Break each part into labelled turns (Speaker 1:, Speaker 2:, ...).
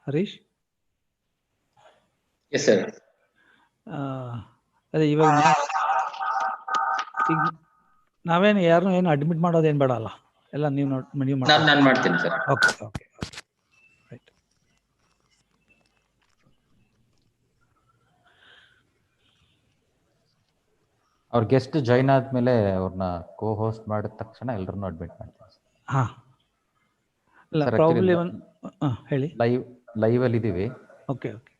Speaker 1: Harish,
Speaker 2: yes sir.
Speaker 1: ಅದೇ ಇವಾಗ ಈಗ ನಾವೇನು ಯಾರನ್ನೂ ಏನು ಅಡ್ಮಿಟ್ ಮಾಡೋದೇನು ಬೇಡ ಅಲ್ಲ, ಎಲ್ಲ ನೀವು ನೀವು
Speaker 2: ನಾನು ಮಾಡ್ತೀನಿ sir.
Speaker 1: Okay okay okay right.
Speaker 3: ಅವ್ರ ಗೆಸ್ಟ್ ಜಾಯ್ನ್ ಆದಮೇಲೆ ಅವ್ರನ್ನ ಕೋ ಹೋಸ್ಟ್ ಮಾಡಿದ ತಕ್ಷಣ ಎಲ್ಲರನ್ನೂ ಅಡ್ಮಿಟ್ ಮಾಡ್ತೀನಿ.
Speaker 1: ಹಾಂ, ಇಲ್ಲ ಪ್ರಾಬ್ಲಿ ಹೇಳಿ.
Speaker 3: ಲೈವಲ್ಲಿ ಇದ್ದೀವಿ.
Speaker 1: Okay okay.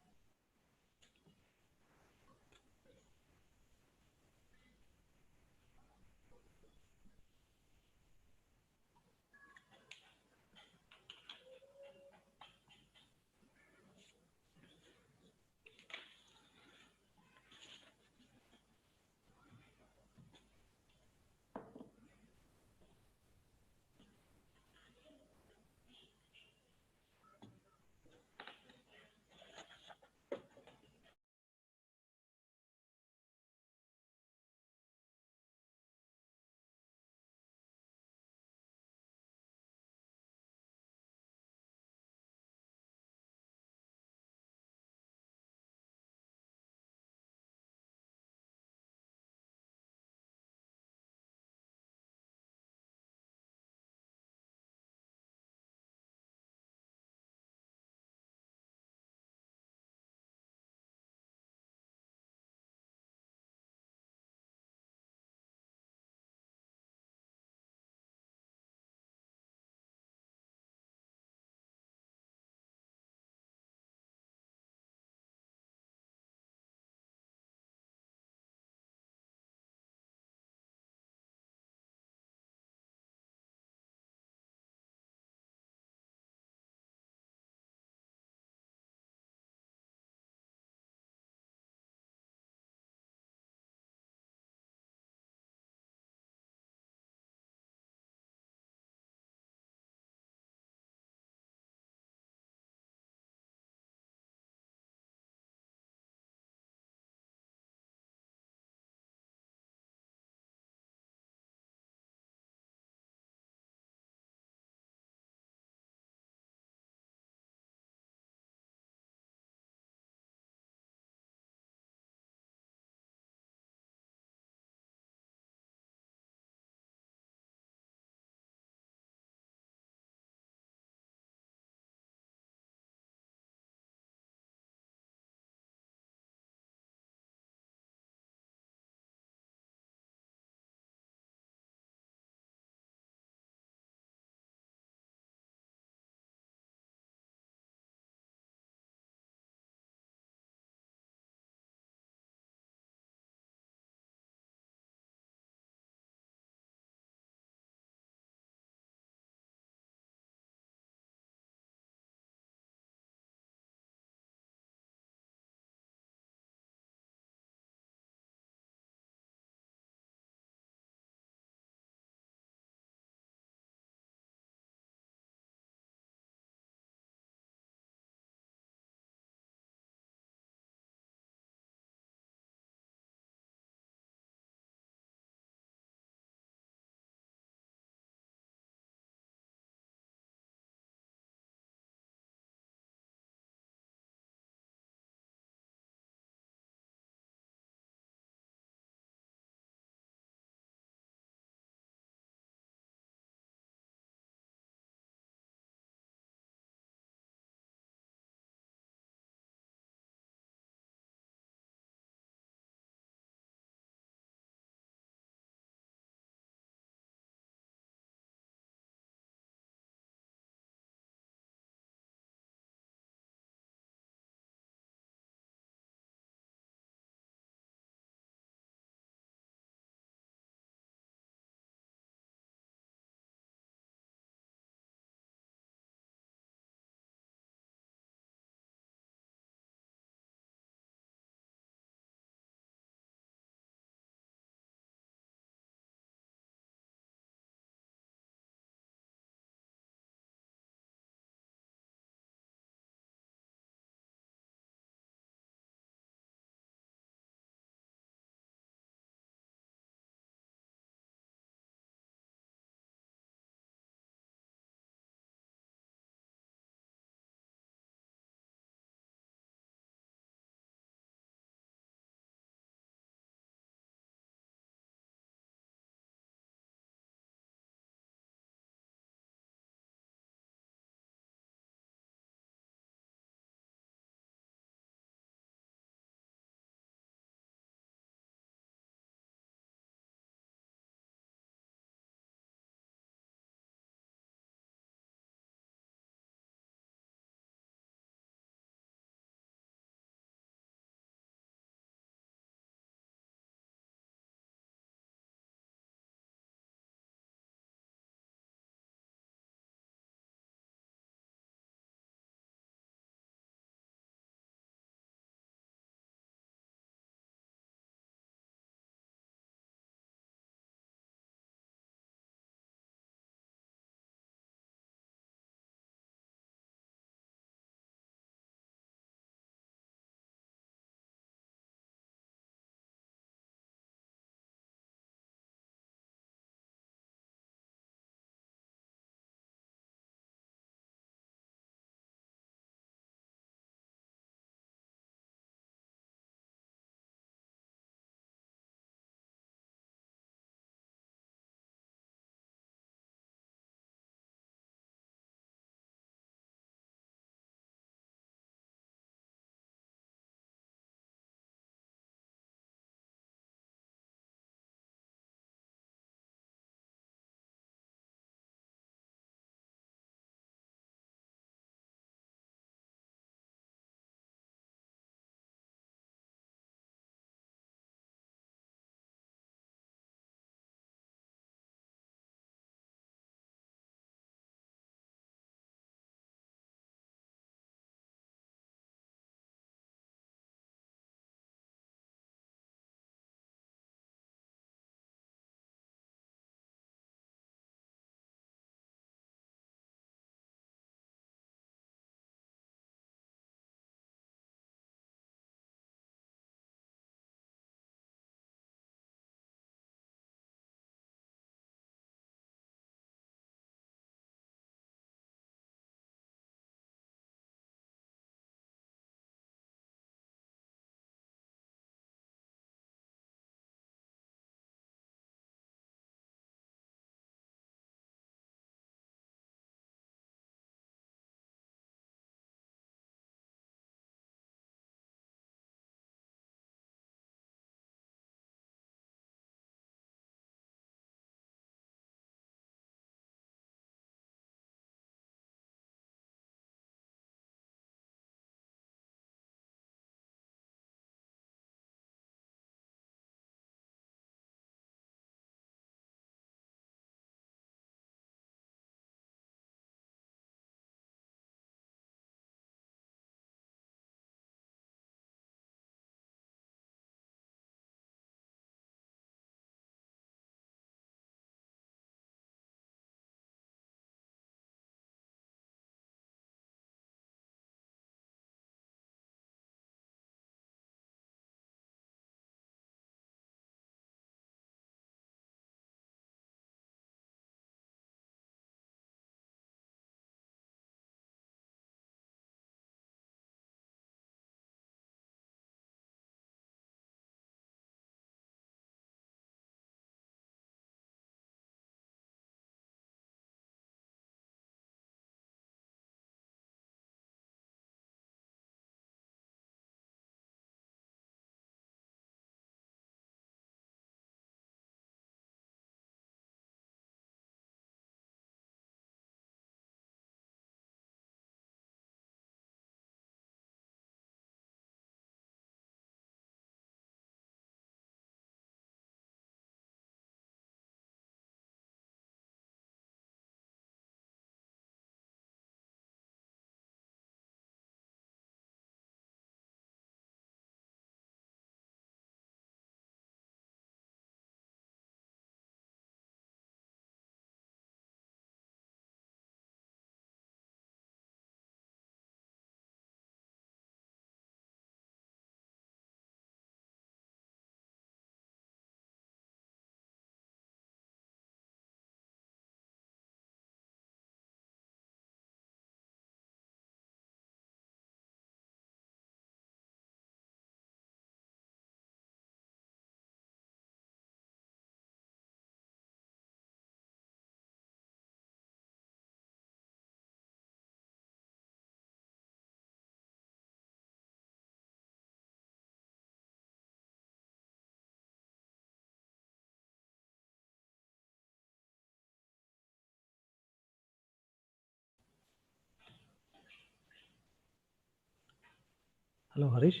Speaker 1: Hello Harish.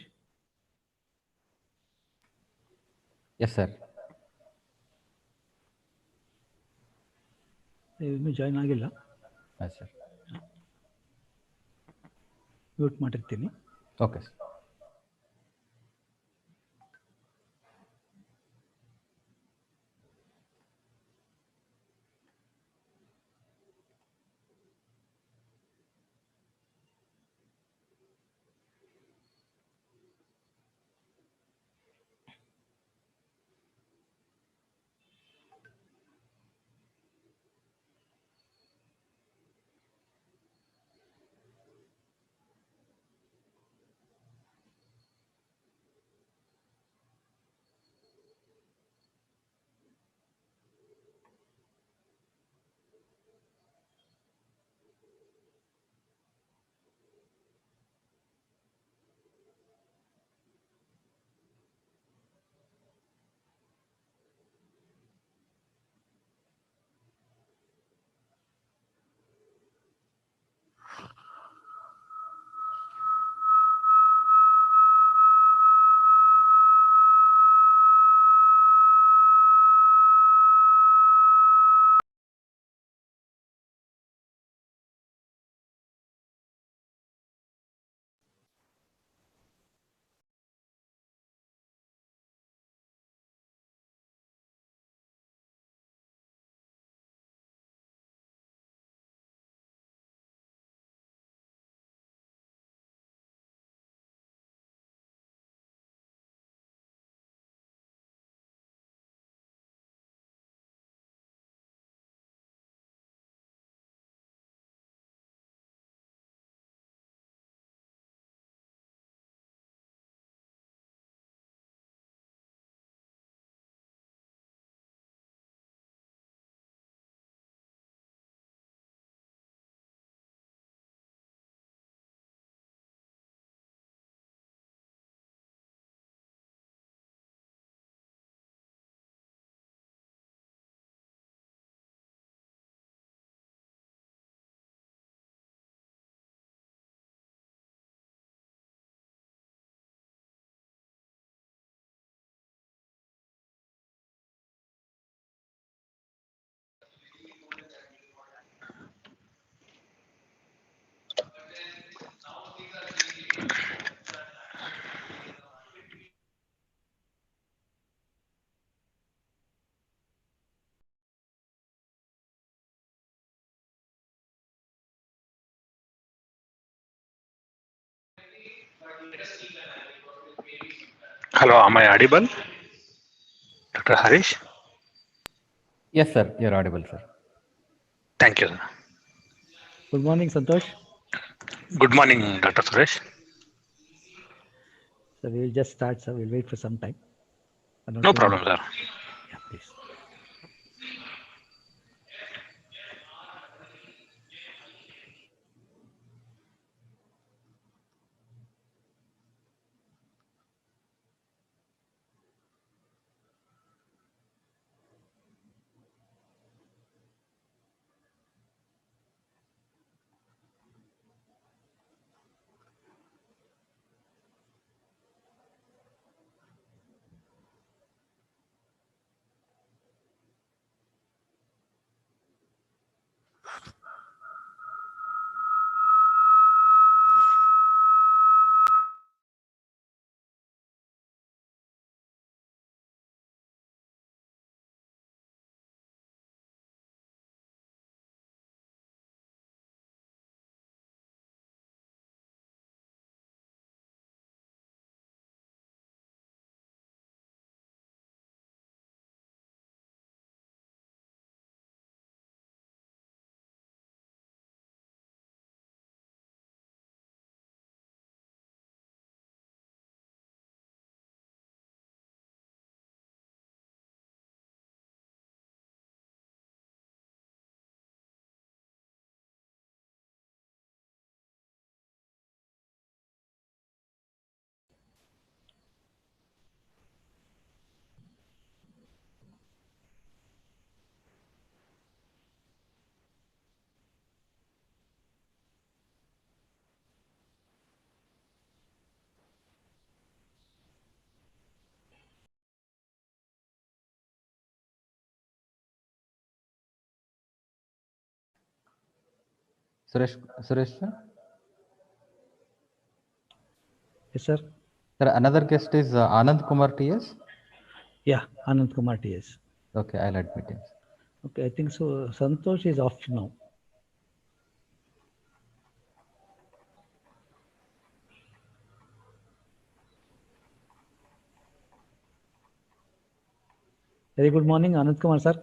Speaker 3: Yes sir.
Speaker 1: ಇನ್ನೂ ಜಾಯ್ನ್ ಆಗಿಲ್ಲ.
Speaker 3: ಹಾಂ ಸರ್.
Speaker 1: ಮ್ಯೂಟ್ ಮಾಡಿರ್ತೀನಿ.
Speaker 3: Okay sir.
Speaker 2: Hello, am I audible? Dr. Harish?
Speaker 3: Yes, sir. You're audible, sir.
Speaker 2: Thank you.
Speaker 1: Good morning, Santosh.
Speaker 2: Good morning, Dr. Suresh.
Speaker 1: So we'll just start, sir. We'll wait for some time.
Speaker 2: No problem, sir.
Speaker 1: Yeah, please.
Speaker 3: Suresh sir?
Speaker 1: Yes, sir.
Speaker 3: Sir, another guest is Anand Kumar TS.
Speaker 1: Yeah, Anand Kumar TS.
Speaker 3: Okay, I'll admit him.
Speaker 1: Okay, I think so. Santosh is off now. Very good morning, Anand Kumar sir.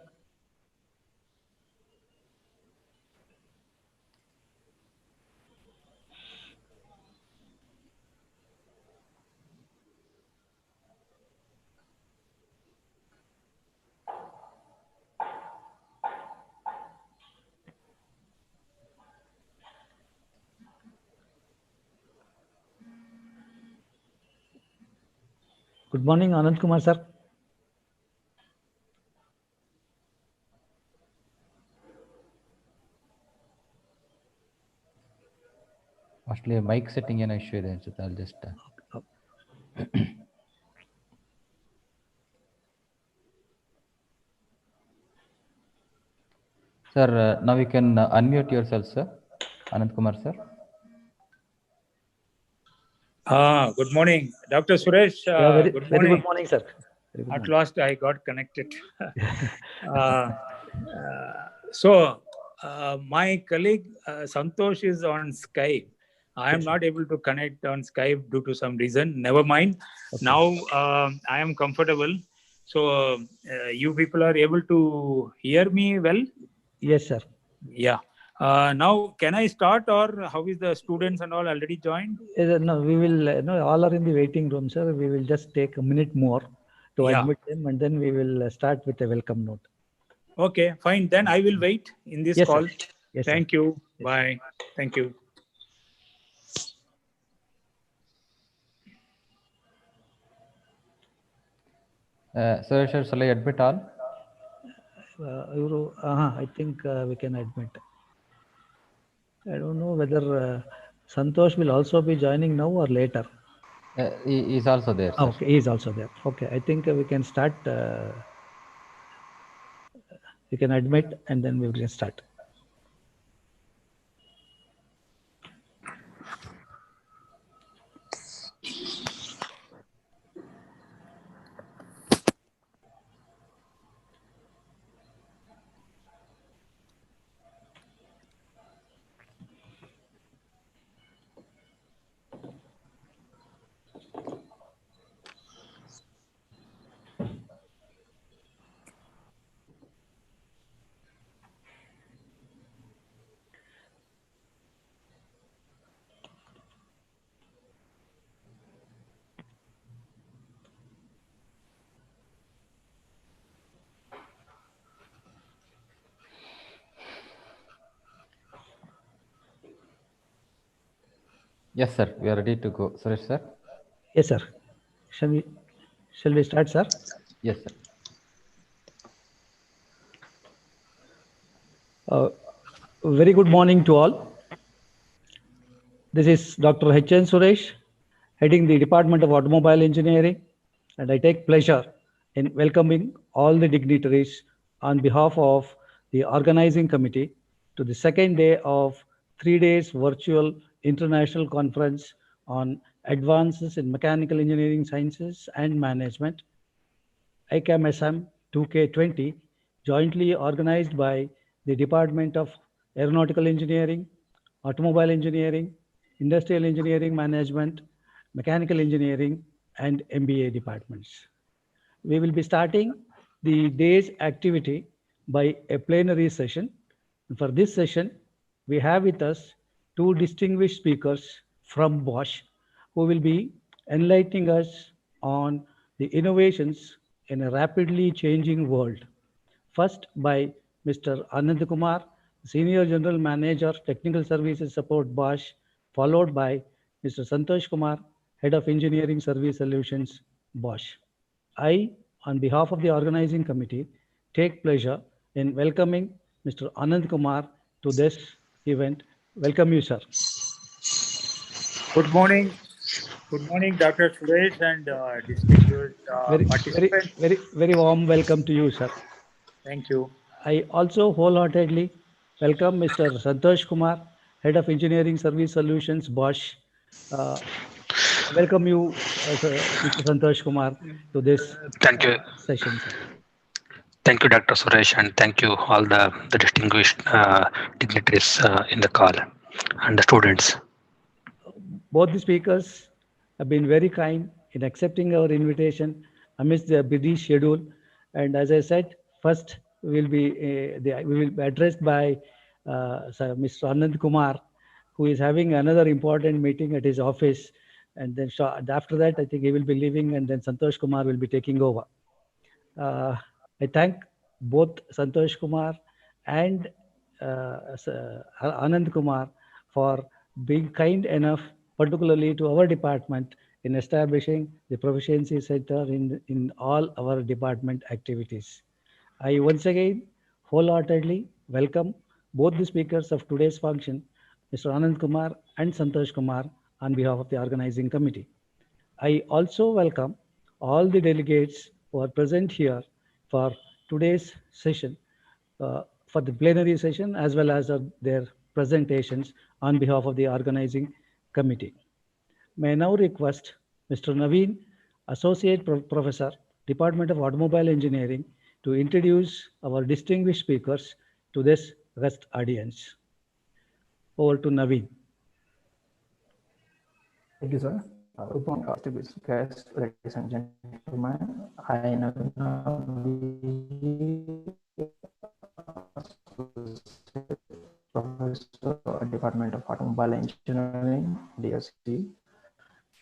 Speaker 1: Good morning, Anand Kumar sir.
Speaker 3: Mostly mic setting ಏನೋ issue ಇದೆ ಅನ್ಸುತ್ತೆ. I'll just Sir, now you can unmute yourself, sir. Anand Kumar sir.
Speaker 4: Good morning, Dr. Suresh.
Speaker 1: Very good morning, sir. Very good
Speaker 4: At
Speaker 1: morning.
Speaker 4: last, I got connected. So, my colleague Santosh is on Skype. I am not able to connect on Skype due to some reason. Never mind.
Speaker 1: Okay.
Speaker 4: Now I am comfortable. So, you people are able to hear me well?
Speaker 1: Yes, sir.
Speaker 4: Yeah. Now, can I start, or how is the students and all already joined?
Speaker 1: No, we will. No, all are in the waiting room, sir. We will just take a minute more to
Speaker 4: Yeah.
Speaker 1: admit them, and then we will start with a welcome note.
Speaker 4: Okay, fine. Then I will wait in this
Speaker 1: Yes,
Speaker 4: call.
Speaker 1: sir. Yes,
Speaker 4: Thank
Speaker 1: sir.
Speaker 4: you.
Speaker 1: Yes.
Speaker 4: Bye. Thank you.
Speaker 3: Suresh sir, shall I admit all?
Speaker 1: I think we can admit. I don't know whether Santosh will also be joining now or later.
Speaker 3: He is also there, sir.
Speaker 1: Okay, he is also there. Okay, I think we can start. We can admit, and then we will start.
Speaker 3: Yes, sir. We are ready to go. Suresh sir.
Speaker 1: Yes, sir. Shall we start, sir?
Speaker 3: Yes, sir.
Speaker 1: Very good morning to all. This is Dr. H.N. Suresh, heading the Department of Automobile Engineering, and I take pleasure in welcoming all the dignitaries on behalf of the organizing committee to the second day of 3 days virtual international conference on advances in mechanical engineering sciences and management, ICAM-SM 2K20, jointly organized by the Department of Aeronautical Engineering, Automobile Engineering, Industrial Engineering Management, Mechanical Engineering, and MBA departments. We will be starting the day's activity by a plenary session. For this session, we have with us two distinguished speakers from Bosch who will be enlightening us on the innovations in a rapidly changing world. First by Mr. Anand Kumar, Senior General Manager, Technical Services Support Bosch, followed by Mr. Santosh Kumar, Head of Engineering Service Solutions, Bosch. I, on behalf of the organizing committee, take pleasure in welcoming Mr. Anand Kumar to this event. Welcome you, sir.
Speaker 4: Good morning. Good morning, Dr. Suresh and distinguished participants.
Speaker 1: Very warm welcome to you, sir.
Speaker 4: Thank you.
Speaker 1: I also wholeheartedly welcome Mr. Santosh Kumar, Head of Engineering Service Solutions, Bosch. Welcome you, Mr. Santosh Kumar, to this
Speaker 2: Thank you.
Speaker 1: session, sir.
Speaker 2: Thank you, Dr. Suresh, and thank you all the distinguished dignitaries in the call and the students.
Speaker 1: Both the speakers have been very kind in accepting our invitation amidst their busy schedule. And as I said, first we will be addressed by Mr. Anand Kumar, who is having another important meeting at his office. And then after that, I think he will be leaving, and then Santosh Kumar will be taking over. I thank both Santosh Kumar and Anand Kumar for being kind enough, particularly to our department, in establishing the Proficiency Center in all our department activities. I once again wholeheartedly welcome both the speakers of today's function, Mr. Anand Kumar and Santosh Kumar, on behalf of the organizing committee. I also welcome all the delegates who are present here for today's session, for the plenary session, as well as their presentations on behalf of the organizing committee. May I now request Mr. Naveen, Associate Professor, Department of Automobile Engineering, to introduce our distinguished speakers to this guest audience. Over to Naveen.
Speaker 5: Thank you, sir. Good morning, distinguished guests, ladies and gentlemen. I now Professor at Department of Automobile Engineering, DSC.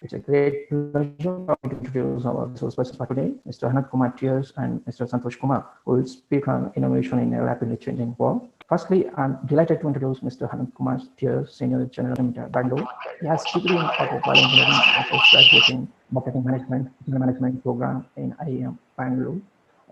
Speaker 5: It's a great pleasure to introduce our resource persons for today, Mr. Anand Kumar Tears and Mr. Santosh Kumar, who will speak on innovation in a rapidly changing world. Firstly, I'm delighted to introduce Mr. Anand Kumar Tears, Senior General Manager, Bangalore. He has degree in automobile engineering and postgraduate in marketing management, general management program in IEM, Bangalore.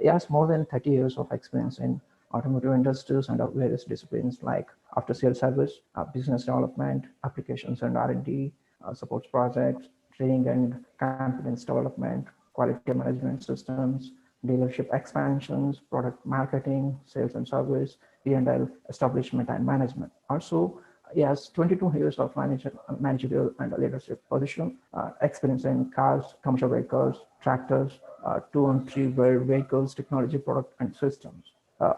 Speaker 5: He has more than 30 years of experience in automotive industries and various disciplines like after-sales service, business development, applications and R&D, supports projects, training and confidence development, quality management systems, dealership expansions, product marketing, sales and service, P&L establishment and management. Also, he has 22 years of managerial and leadership position, experience in cars, commercial vehicles, tractors, 2 and 3 wheel vehicles, technology, product and systems.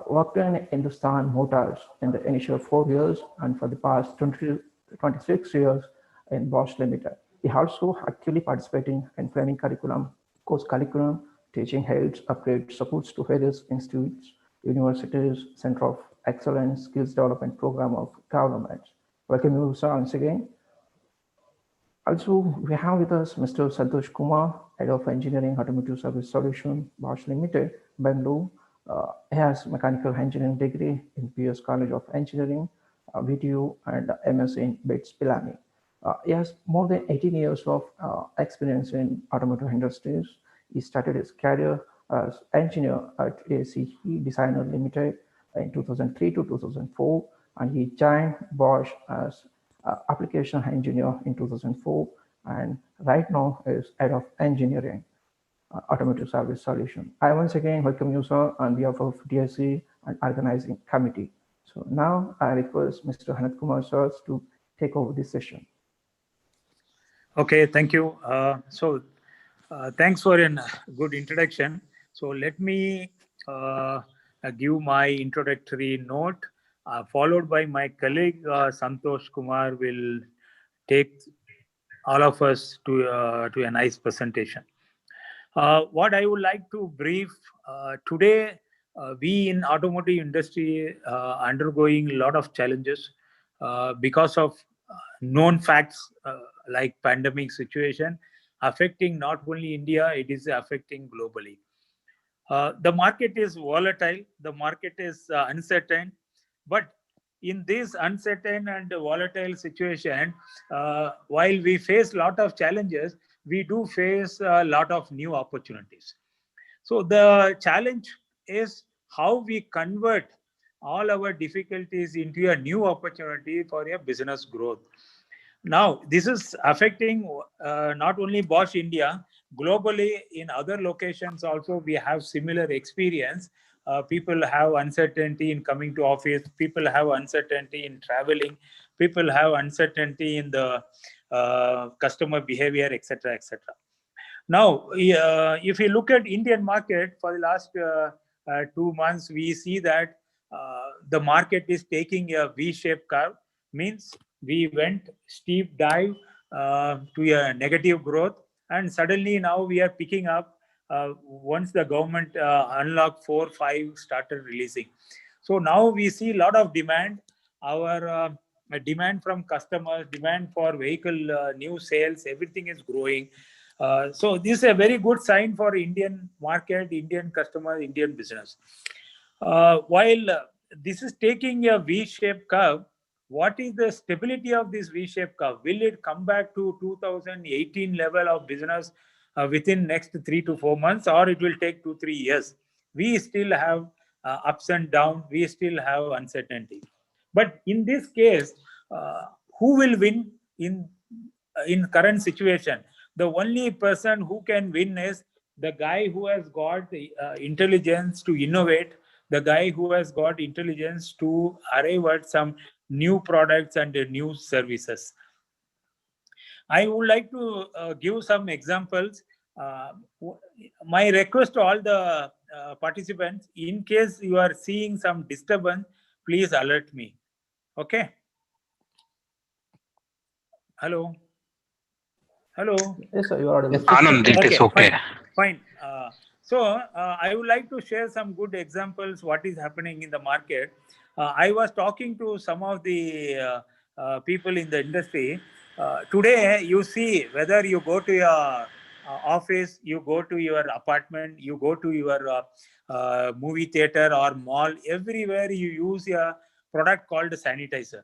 Speaker 5: Worked in Hindustan Motors in the initial 4 years and for the past 26 years in Bosch Limited. He also actively participating in training curriculum, course curriculum, teaching helps, upgrade supports to various institutes, universities, Center of Excellence, Skills Development Program of governments. Welcome you, sir, once again. Also, we have with us Mr. Santosh Kumar, Head of Engineering Automotive Service Solution, Bosch Limited, Bangalore. He has mechanical engineering degree in PS College of Engineering, VTU, and MS in PLENARY. He has more than 18 years of experience in automotive industries. He started his career as engineer at ACE Designer Limited in 2003 to 2004, and he joined Bosch as application engineer in 2004, and right now is head of engineering, automotive service solution. I once again welcome you, sir, on behalf of DSC and organizing committee. So now I request Mr. Anand Kumar sir to take over this session.
Speaker 4: Okay, thank you. Thanks for a good introduction. So let me give my introductory note, followed by my colleague Santosh Kumar will take all of us to a nice presentation. What I would like to brief today, we in automotive industry undergoing a lot of challenges because of known facts like pandemic situation affecting not only India, it is affecting globally. The market is volatile, the market is uncertain, but in this uncertain and volatile situation, while we face a lot of challenges, we do face a lot of new opportunities. So the challenge is how we convert all our difficulties into a new opportunity for a business growth. Now, this is affecting not only Bosch India, globally in other locations also we have similar experience. People have uncertainty in coming to office, people have uncertainty in traveling, People have uncertainty in the customer behavior, etc., etc. Now, if you look at Indian market for the last 2 months, we see that the market is taking a V-shaped curve. Means we went steep dive to a negative growth, and suddenly now we are picking up once the government unlock 4, 5 started releasing. So now we see a lot of demand. Our demand from customers, demand for vehicle new sales, everything is growing. So this is a very good sign for Indian market, Indian customers, Indian business. While this is taking a V-shaped curve, what is the stability of this V-shaped curve? Will it come back to 2018 level of business within next 3 to 4 months, or it will take 2, 3 years? We still have ups and downs. We still have uncertainty. But in this case, who will win in current situation? The only person who can win is the guy who has got the intelligence to innovate, the guy who has got intelligence to arrive at some new products and new services. I would like to give some examples. My request to all the participants, in case you are seeing some disturbance, please alert me. Okay? Hello? Hello?
Speaker 5: Yes, sir, you are audible.
Speaker 3: Yes,
Speaker 2: Anand, it is okay.
Speaker 4: Fine. So I would like to share some good examples what is happening in the market. I was talking to some of the people in the industry. Today, you see whether you go to your office, you go to your apartment, you go to your movie theater or mall, everywhere you use a product called sanitizer.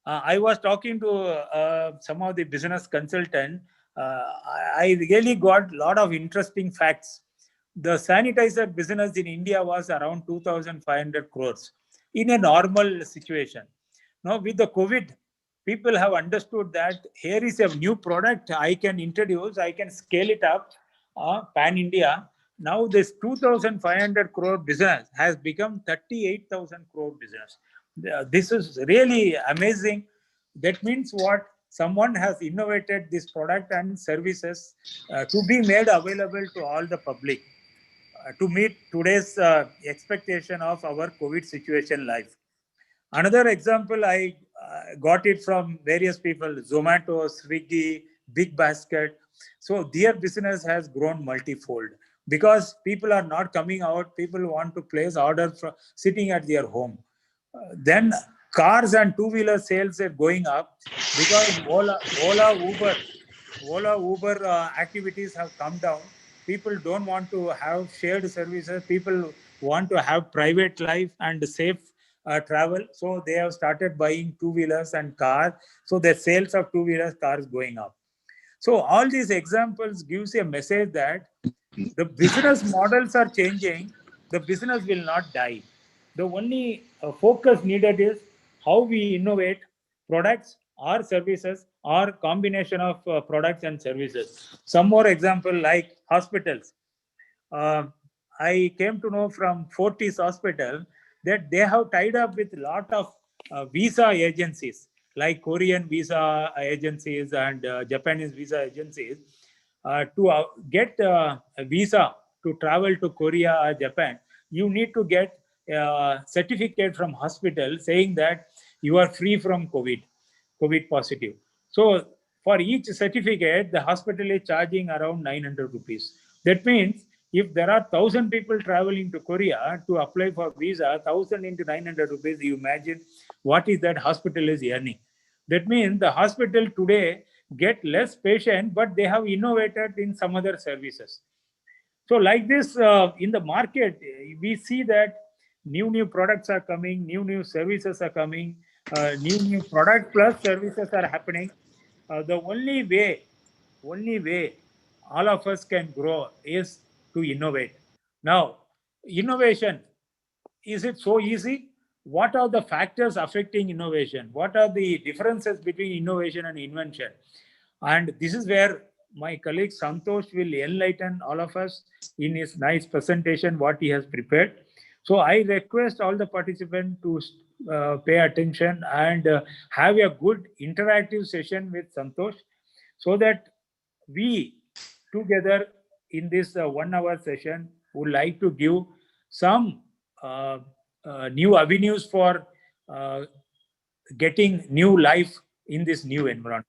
Speaker 4: I was talking to some of the business consultants. I really got a lot of interesting facts. The sanitizer business in India was around 2,500 crores in a normal situation. Now, with the COVID, people have understood that here is a new product I can introduce, I can scale it up pan India. Now, this 2,500 crore business has become 38,000 crore business. This is really amazing. That means what? Someone has innovated this product and services to be made available to all the public to meet today's expectation of our COVID situation life. Another example, I got it from various people, Zomato, Swiggy, Big Basket. So their business has grown multifold because people are not coming out. People want to place orders sitting at their home. Then cars and two-wheeler sales are going up because Ola, Uber activities have come down. People don't want to have shared services. People want to have private life and safe travel. So they have started buying two-wheelers and cars. So the sales of two-wheelers, cars going up. So all these examples gives a message that the business models are changing. The business will not die. The only focus needed is how we innovate products or services or combination of products and services. Some more example like hospitals. I came to know from Fortis Hospital that they have tied up with a lot of visa agencies like Korean visa agencies and Japanese visa agencies to get a visa to travel to Korea or Japan. You need to get a certificate from hospital saying that you are free from COVID positive. So for each certificate, the hospital is charging around 900 rupees. That means if there are 1,000 people traveling to Korea to apply for visa, 1,000 into 900 rupees, you imagine what is that hospital is earning. That means the hospital today get less patient, but they have innovated in some other services. So like this, in the market, we see that new products are coming, new services are coming, new product plus services are happening. The only way all of us can grow is to innovate. Now, innovation, is it so easy? What are the factors affecting innovation? What are the differences between innovation and invention? And this is where my colleague Santosh will enlighten all of us in his nice presentation, what he has prepared. So I request all the participants to pay attention and have a good interactive session with Santosh, so that we together in this 1 hour session would like to give some uh, new avenues for uh, getting new life in this new environment.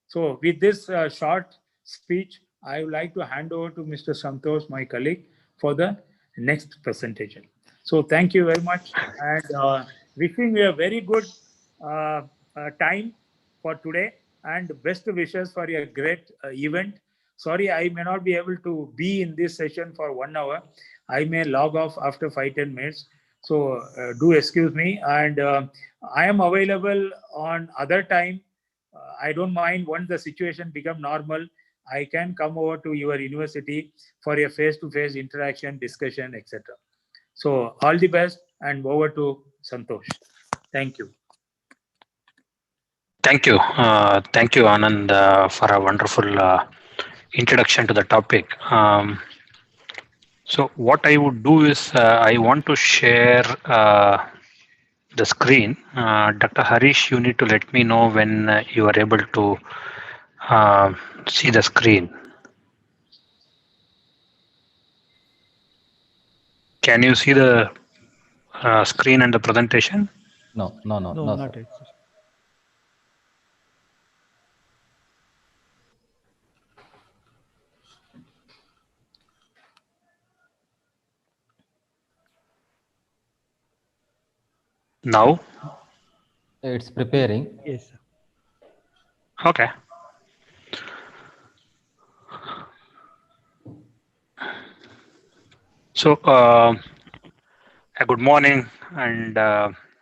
Speaker 4: So with this short speech, I would like to hand over to Mr. Santosh, my colleague, for the next presentation. So thank you very much, and wishing you a very good time for today, and best wishes for a great event. Sorry, I may not be able to be in this session for 1 hour. I may log off after 5-10 minutes. So do excuse me, and I am available on other time. I don't mind once the situation become normal. I can come over to your university for a face-to-face interaction, discussion, etc. So all the best, and over to Santosh. Thank you.
Speaker 2: Thank you, Anand, for a wonderful introduction to the topic. So what I would do is I want to share the screen. Dr. Harish, you need to let me know when you are able to uh, see the screen. Can you see the screen and the presentation?
Speaker 3: No,
Speaker 1: Not
Speaker 3: sir.
Speaker 1: yet, sir.
Speaker 2: Now?
Speaker 3: It's preparing.
Speaker 1: Yes, sir.
Speaker 2: Okay. So, good morning, and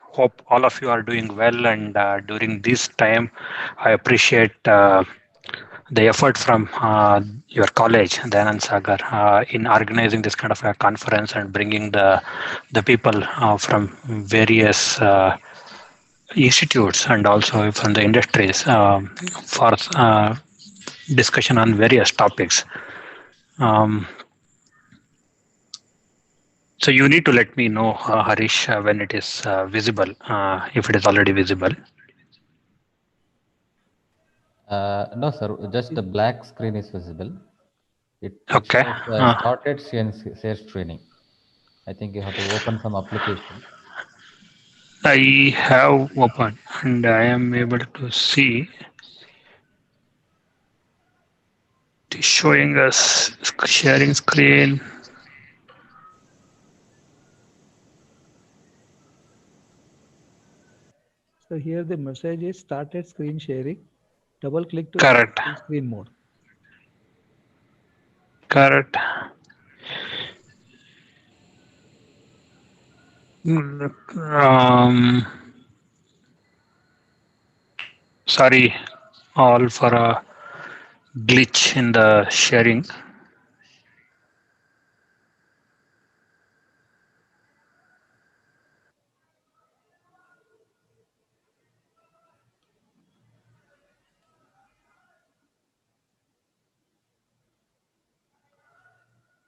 Speaker 2: hope all of you are doing well. And during this time, I appreciate the effort from your college, Dayanand Sagar, in organizing this kind of a conference and bringing the people from various institutes and also from the industries for discussion on various topics. So you need to let me know, Harish, when it is visible, if it is already visible.
Speaker 3: No, sir. Just the black screen is visible. It
Speaker 2: Okay.
Speaker 3: shows started sales training. I think you have to open some application.
Speaker 2: I have opened and I am able to see it is showing us sharing screen.
Speaker 1: So here the message is started screen sharing. Double click to
Speaker 2: Correct.
Speaker 1: full screen mode.
Speaker 2: Correct. Sorry all for a glitch in the sharing.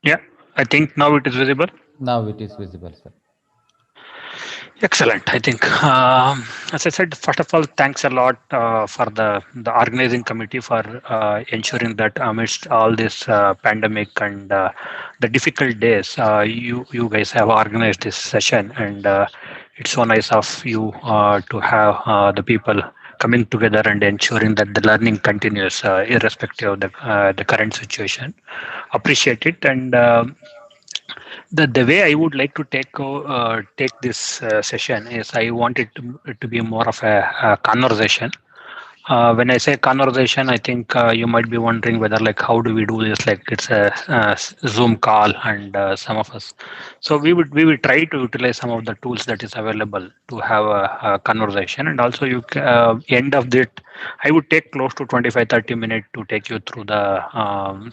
Speaker 2: Yeah, I think now it is visible.
Speaker 3: Now it is visible, sir.
Speaker 2: Excellent. I think, as I said, first of all, thanks a lot for the organizing committee for ensuring that amidst all this pandemic and the difficult days, you guys have organized this session, and it's so nice of you to have the people coming together and ensuring that the learning continues irrespective of the current situation. Appreciate it. And the way I would like to take this session is I want it to be more of a conversation. When I say conversation, I think you might be wondering whether like how do we do this? Like it's a Zoom call, and some of us. So we would try to utilize some of the tools that is available to have a conversation, and also end of that, I would take close to 25-30 minutes to take you through the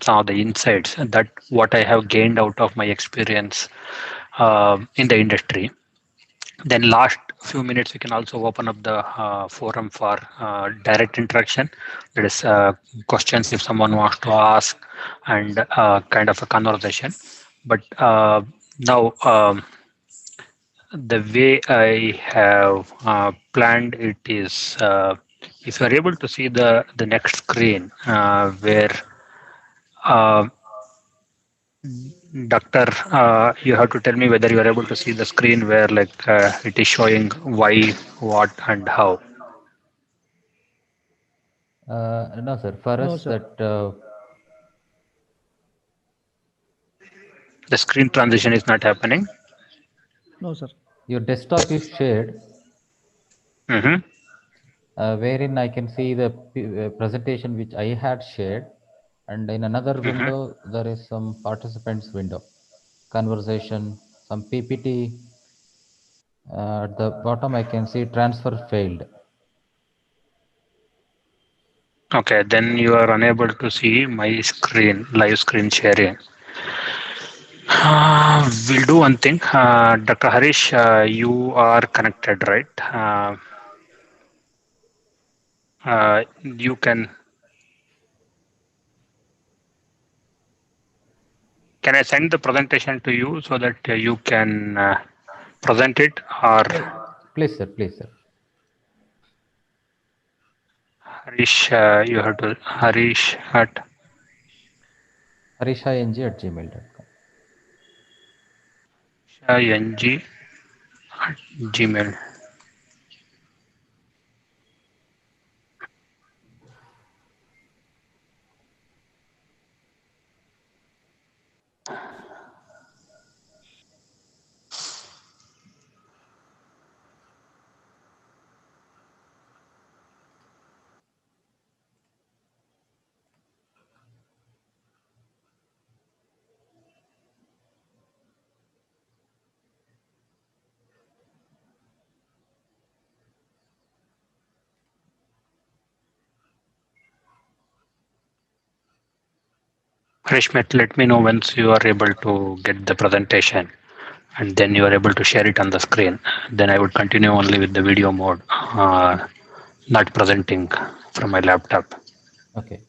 Speaker 2: some of the insights that what I have gained out of my experience in the industry. Then last few minutes we can also open up the forum for direct interaction. That is questions if someone wants to ask, and kind of a conversation. But now the way I have planned it is, if you are able to see the next screen where Doctor, you have to tell me whether you are able to see the screen where like it is showing why, what, and how.
Speaker 3: No, sir. For
Speaker 1: No,
Speaker 3: us,
Speaker 1: sir.
Speaker 3: that
Speaker 2: The screen transition is not happening.
Speaker 1: No, sir.
Speaker 3: your desktop is shared,
Speaker 2: Mm-hmm.
Speaker 3: wherein I can see the presentation which I had shared, and in another
Speaker 2: Mm-hmm.
Speaker 3: window there is some participants window, conversation, some PPT. At the bottom I can see transfer failed.
Speaker 2: Okay, then you are unable to see my screen, live screen sharing. We'll do one thing. Dr. Harish, you are connected, right? You can I send the presentation to you so that you can present it, or
Speaker 3: Please, sir. Please, sir.
Speaker 2: Harish, you have to Harish at
Speaker 3: harishing@gmail.com.
Speaker 2: ng at gmail. Harish, let me know once you are able to get the presentation, and then you are able to share it on the screen. Then I would continue only with the video mode, not presenting from my laptop.
Speaker 3: Okay.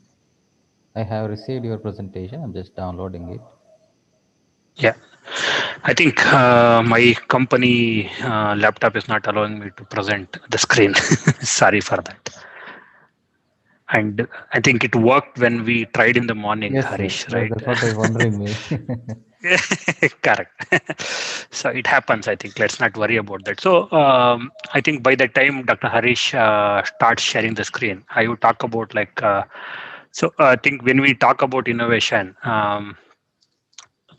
Speaker 3: I have received your presentation. I'm just downloading it.
Speaker 2: Yeah, I think my company laptop is not allowing me to present the screen. Sorry for that. And I think it worked when we tried in the morning,
Speaker 3: Yes, sir.
Speaker 2: Harish, right?
Speaker 3: That's what I was wondering me.
Speaker 2: Correct. So it happens, I think. Let's not worry about that. So I think by the time Dr. Harish starts sharing the screen, I would talk about like, so I think when we talk about innovation, the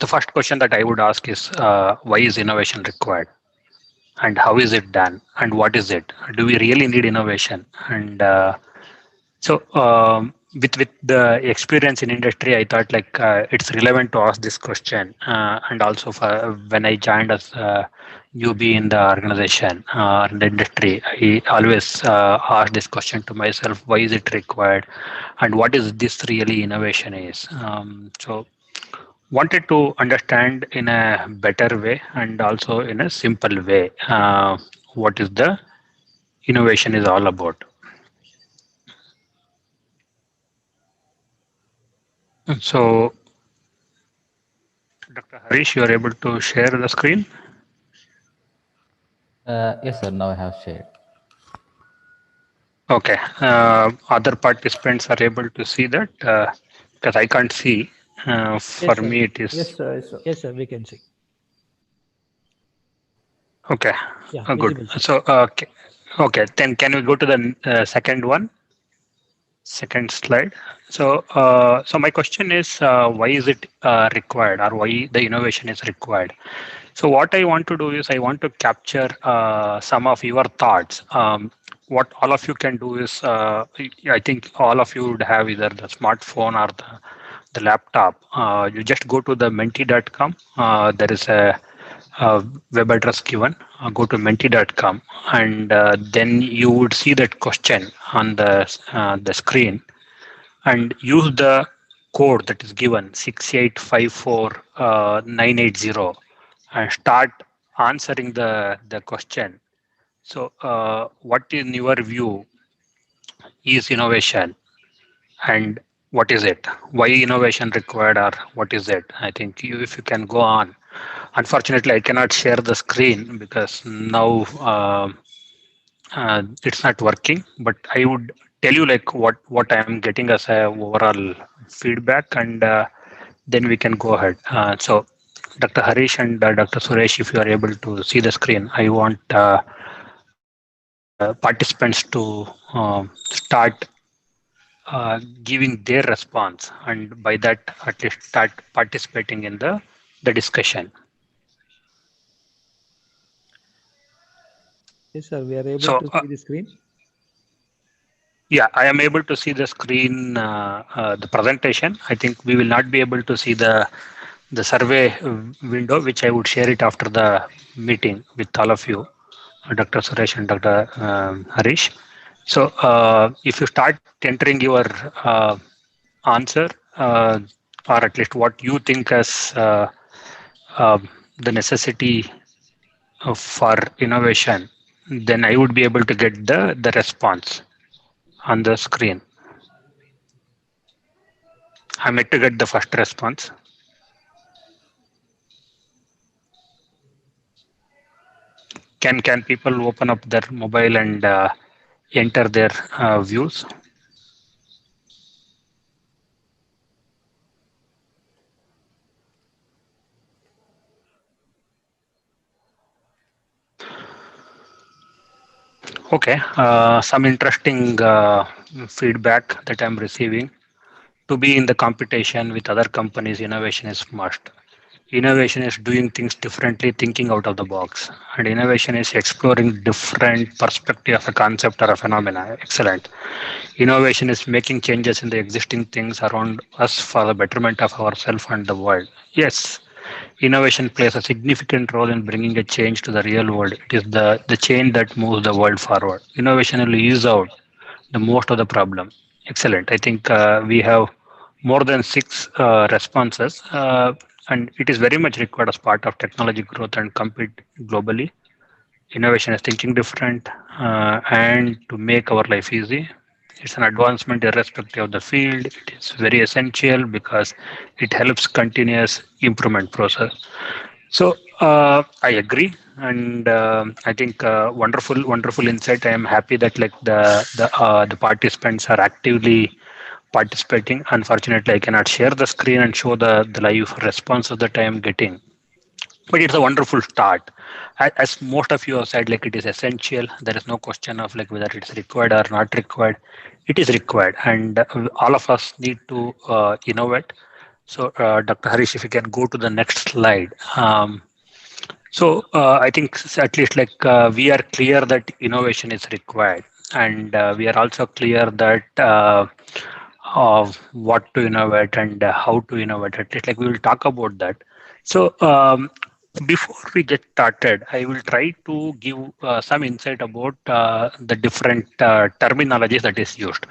Speaker 2: first question that I would ask is, why is innovation required? And how is it done? And what is it? Do we really need innovation? And so with the experience in industry, I thought like it's relevant to ask this question. And also for when I joined as newbie in the organization in the industry, I always ask this question to myself: why is it required? And what is this really innovation is? So wanted to understand in a better way and also in a simple way what is the innovation is all about. So Dr. Harish, you are able to share the screen?
Speaker 3: Yes, sir. Now I have shared.
Speaker 2: Okay. Other participants are able to see that because I can't see. For
Speaker 1: Yes, sir.
Speaker 2: me, it is
Speaker 5: Yes, sir. Yes, sir.
Speaker 1: Yes, sir. We can see.
Speaker 2: okay.
Speaker 1: Yeah,
Speaker 2: Good.
Speaker 1: visible, sir.
Speaker 2: So, okay. Then can we go to the second one? Second slide. So, so my question is, why is it required, or why the innovation is required? So, what I want to do is, I want to capture some of your thoughts. What all of you can do is, I think all of you would have either the smartphone or the laptop. You just go to the menti.com. There is a web address given. Go to menti.com, and then you would see that question on the screen, and use the code that is given 6854980 and start answering the question. So, what in your view is innovation, and what is it? Why innovation required, or what is it? I think if you can go on. Unfortunately, I cannot share the screen because now it's not working. But I would tell you like what I am getting as a overall feedback, and then we can go ahead. So, Dr. Harish and Dr. Suresh, if you are able to see the screen, I want the participants to start giving their response, and by that at least start participating in the discussion.
Speaker 1: Yes, sir. We are able
Speaker 2: So
Speaker 1: to see the screen.
Speaker 2: yeah, I am able to see the screen, the presentation. I think we will not be able to see the survey window, which I would share it after the meeting with all of you, Dr. Suresh and Dr. Harish. So if you start entering your answer, or at least what you think as uh, the necessity for innovation, then I would be able to get the response on the screen. I'm yet to get the first response. Can people open up their mobile and enter their views? Okay, some interesting feedback that I'm receiving. To be in the competition with other companies, innovation is must. Innovation is doing things differently, thinking out of the box. And innovation is exploring different perspective of a concept or a phenomena. Excellent. Innovation is making changes in the existing things around us for the betterment of ourselves and the world. Yes, innovation plays a significant role in bringing a change to the real world. It is the change that moves the world forward. Innovation will ease out the most of the problem. Excellent. I think we have more than six responses, and it is very much required as part of technology growth and compete globally. Innovation is thinking different, and to make our life easy. It's an advancement irrespective of the field. It is very essential because it helps continuous improvement process. So I agree, and I think wonderful insight. I am happy that like the participants are actively participating. Unfortunately, I cannot share the screen and show the live responses that I am getting, but it's a wonderful start. As most of you have said, like it is essential. There is no question of like whether it's required or not required. It is required, and all of us need to innovate. So, Dr. Harish, if you can go to the next slide. So I think at least like we are clear that innovation is required, and we are also clear that of what to innovate and how to innovate. At least like we will talk about that. So before we get started, I will try to give some insight about the different terminologies that is used.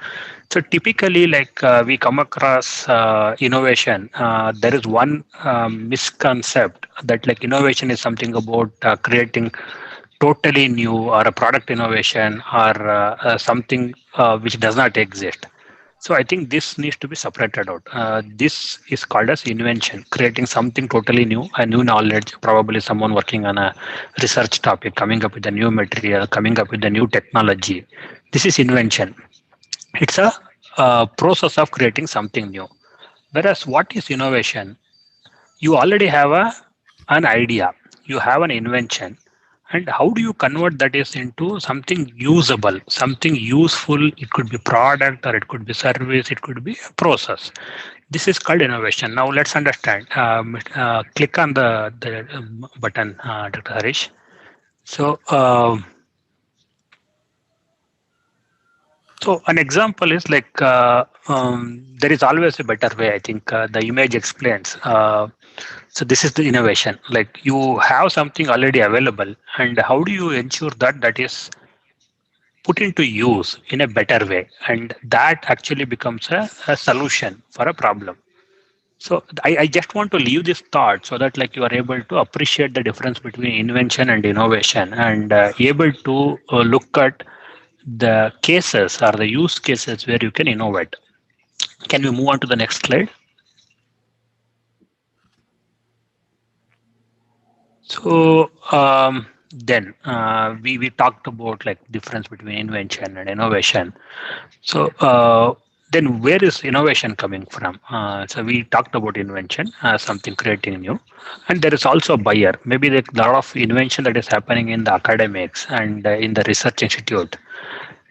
Speaker 2: So typically, like we come across innovation, there is one misconcept that like innovation is something about creating totally new or a product innovation or something which does not exist. So I think this needs to be separated out. This is called as invention, creating something totally new, a new knowledge, probably someone working on a research topic, coming up with a new material, coming up with a new technology. This is invention. It's a process of creating something new. Whereas what is innovation? You already have an idea, you have an invention, and how do you convert that is into something usable, something useful? It could be product, or it could be service, it could be a process. This is called innovation. Now let's understand. Click on the button, Dr. Harish. So so an example is like there is always a better way. I think the image explains. So this is the innovation. Like you have something already available, and how do you ensure that that is put into use in a better way, and that actually becomes a solution for a problem. So I just want to leave this thought so that like you are able to appreciate the difference between invention and innovation, and able to look at the cases or the use cases where you can innovate. Can we move on to the next slide? So then we talked about like difference between invention and innovation. So then where is innovation coming from? So we talked about invention, something creating new, and there is also a buyer. Maybe there a lot of invention that is happening in the academics and in the research institute.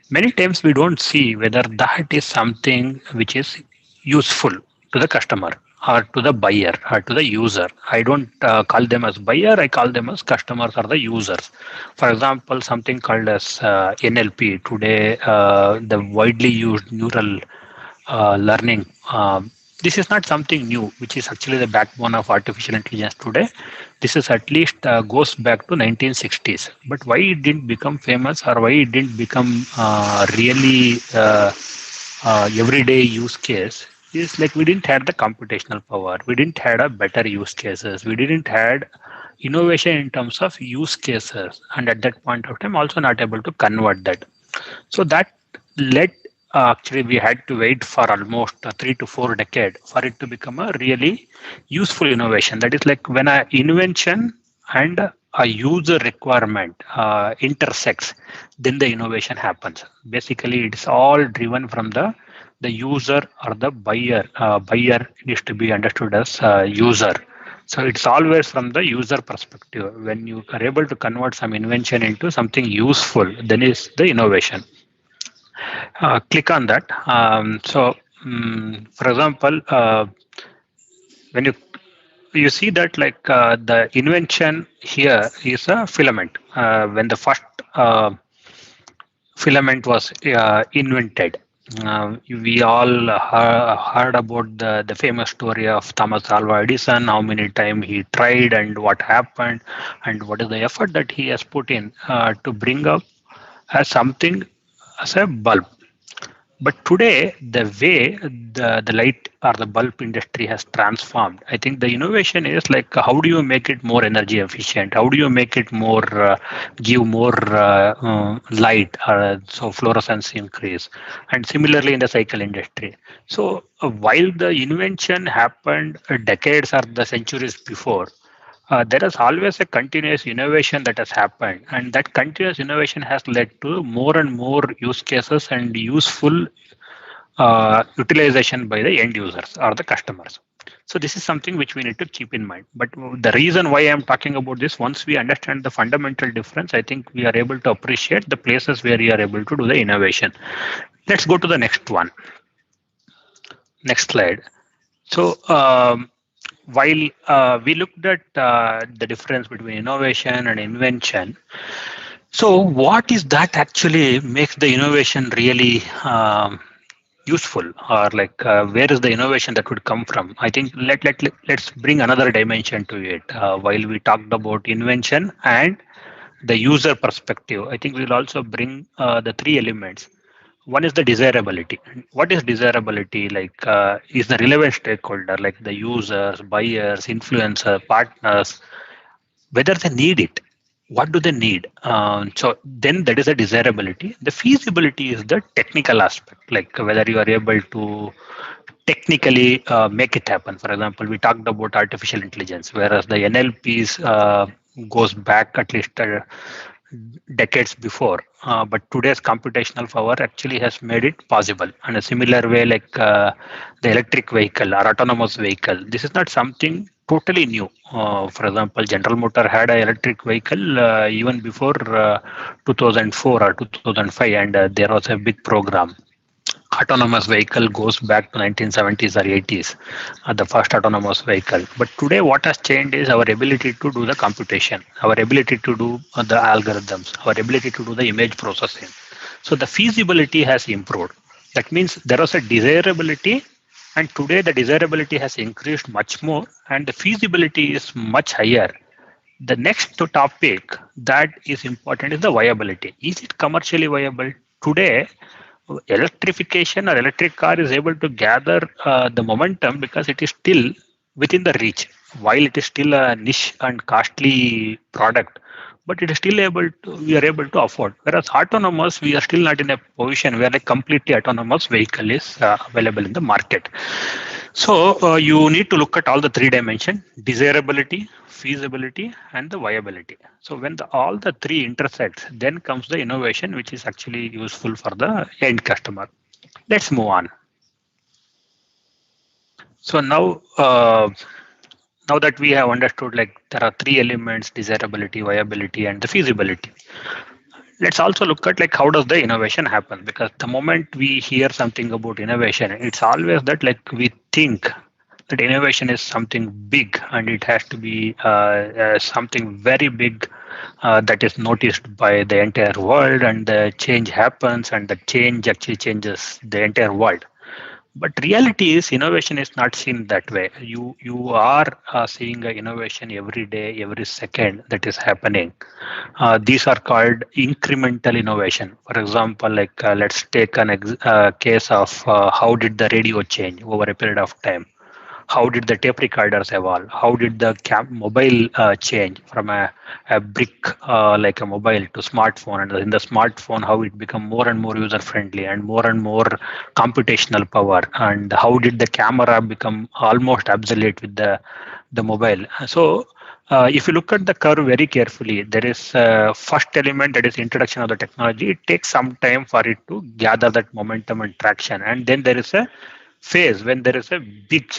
Speaker 2: Many times we don't see whether that is something which is useful to the customer or to the buyer or to the user. I don't call them as buyer, I call them as customers or the users. For example, something called as NLP today, the widely used neural learning. This is not something new, which is actually the backbone of artificial intelligence today. This is at least goes back to 1960s. But why it didn't become famous or why it didn't become really everyday use case is like we didn't have the computational power. We didn't have a better use cases. We didn't had innovation in terms of use cases, and at that point of time, also not able to convert that. So that led actually we had to wait for almost 3 to 4 decades for it to become a really useful innovation. That is like when an invention and a user requirement intersects, then the innovation happens. Basically, it's all driven from the user or the buyer. Buyer needs to be understood as user. So it's always from the user perspective. When you are able to convert some invention into something useful, then is the innovation. Click on that. For example, when you see that like the invention here is a filament. When the first filament was invented, we all heard about the famous story of Thomas Alva Edison, how many times he tried and what happened, and what is the effort that he has put in to bring up as something as a bulb. But today, the way the light or the bulb industry has transformed, I think the innovation is like how do you make it more energy efficient? How do you make it more give more light, so fluorescence increase, and similarly in the cycle industry. So while the invention happened decades or the centuries before, there is always a continuous innovation that has happened, and that continuous innovation has led to more and more use cases and useful utilization by the end users or the customers. So this is something which we need to keep in mind. But the reason why I'm talking about this, once we understand the fundamental difference, I think we are able to appreciate the places where we are able to do the innovation. Let's go to the next one. Next slide. So while we looked at the difference between innovation and invention, so what is that actually makes the innovation really useful, or like where is the innovation that would come from? I think let's bring another dimension to it. While we talked about invention and the user perspective, I think we'll also bring the three elements. One is the desirability. What is desirability? Like is the relevant stakeholder, like the users, buyers, influencer, partners, whether they need it. What do they need? So then that is a desirability. The feasibility is the technical aspect, like whether you are able to technically make it happen. For example, we talked about artificial intelligence, whereas the NLPs goes back at least decades before. But today's computational power actually has made it possible. And a similar way, like the electric vehicle or autonomous vehicle, this is not something totally new. For example, General Motor had an electric vehicle even before 2004 or 2005, and there was a big program. Autonomous vehicle goes back to 1970s or 80s, the first autonomous vehicle. But today what has changed is our ability to do the computation, our ability to do the algorithms, our ability to do the image processing. So the feasibility has improved. That means there was a desirability, and today the desirability has increased much more and the feasibility is much higher. The next topic that is important is the viability. Is it commercially viable? Today, electrification or electric car is able to gather the momentum because it is still within the reach. While it is still a niche and costly product, but it is still able to, we are able to afford. Whereas autonomous, we are still not in a position where a completely autonomous vehicle is available in the market. So you need to look at all the three dimensions: desirability, feasibility, and the viability. So when all the three intersect, then comes the innovation, which is actually useful for the end customer. Let's move on. So now that we have understood, like, there are three elements: desirability, viability, and the feasibility. Let's also look at, like, how does the innovation happen, because the moment we hear something about innovation, it's always that, like, we think that innovation is something big and it has to be something very big that is noticed by the entire world, and the change happens, and the change actually changes the entire world. But reality is, innovation is not seen that way. You are seeing a innovation every day, every second that is happening. These are called incremental innovation. For example, like, let's take an case of how did the radio change over a period of time. How did the tape recorders evolve? How did the mobile change from a brick like a mobile to smartphone? And in the smartphone, how it become more and more user friendly and more computational power? And how did the camera become almost obsolete with the mobile? So if you look at the curve very carefully, there is a first element, that is introduction of the technology. It takes some time for it to gather that momentum and traction. And then there is a phase when there is a big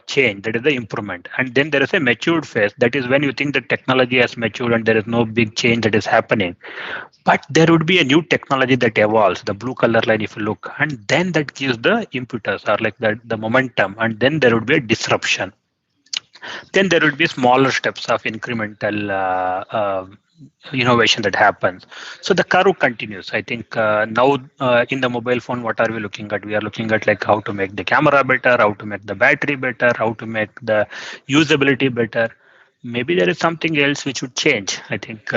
Speaker 2: change, that is the improvement. And then there is a matured phase, that is when you think the technology has matured and there is no big change that is happening. But there would be a new technology that evolves, the blue color line if you look, and then that gives the impetus, or like the momentum, and then there would be a disruption. Then there would be smaller steps of incremental innovation that happens. So the curve continues. I think now in the mobile phone, what are we looking at? We are looking at, like, how to make the camera better, how to make the battery better, how to make the usability better. Maybe there is something else which would change. I think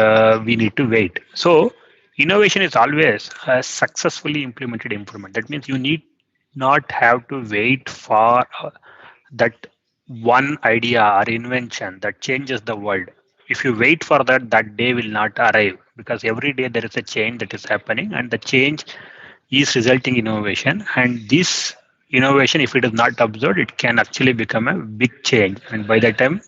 Speaker 2: we need to wait. So innovation is always a successfully implemented improvement. That means you need not have to wait for that one idea or invention that changes the world. If you wait for that, that day will not arrive, because every day there is a change that is happening, and the change is resulting in innovation. And this innovation, if it is not observed, it can actually become a big change. And by that time,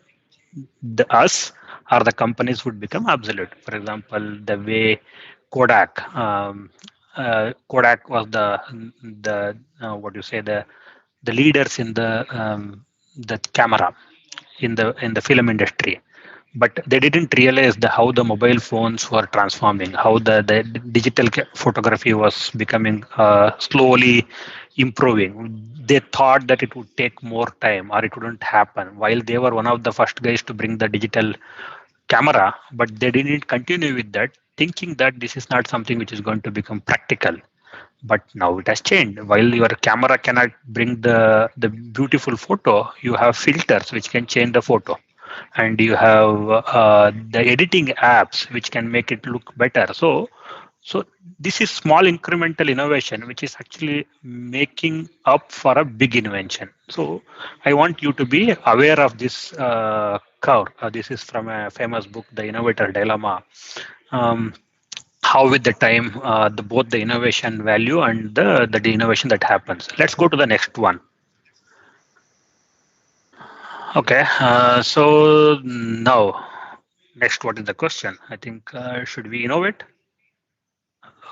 Speaker 2: the us or the companies would become obsolete. For example, the way Kodak, Kodak was the what do you say, the leaders in the camera in the film industry, but they didn't realize how the mobile phones were transforming, how the digital photography was becoming slowly improving. They thought that it would take more time or it wouldn't happen, while they were one of the first guys to bring the digital camera, but they didn't continue with that, thinking that this is not something which is going to become practical. But now it has changed. While your camera cannot bring the beautiful photo, you have filters which can change the photo, and you have the editing apps which can make it look better. So this is small incremental innovation which is actually making up for a big invention. So I want you to be aware of this curve. This is from a famous book, The Innovator Dilemma. Um, how with the time both the innovation value and the innovation that happens. Let's go to the next one. Okay, so now next, what is the question? I think should we innovate?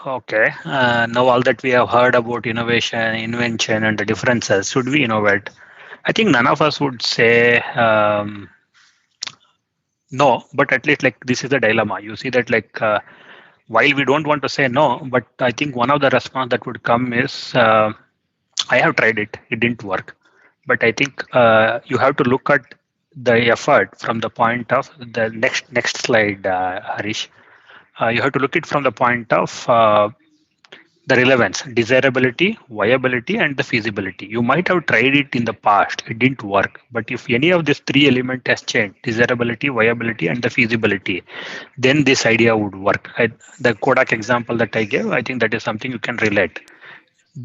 Speaker 2: Okay, now all that we have heard about innovation, invention, and the differences, should we innovate? I think none of us would say no, but at least, like, this is the dilemma. You see that, like, while we don't want to say no, but I think one of the response that would come is, I have tried it, it didn't work. But I think you have to look at the effort from the point of the next slide, Harish. You have to look it from the point of the relevance, desirability, viability, and the feasibility. You might have tried it in the past, it didn't work. But if any of these three elements has changed, desirability, viability, and the feasibility, then this idea would work. The Kodak example that I gave, I think that is something you can relate.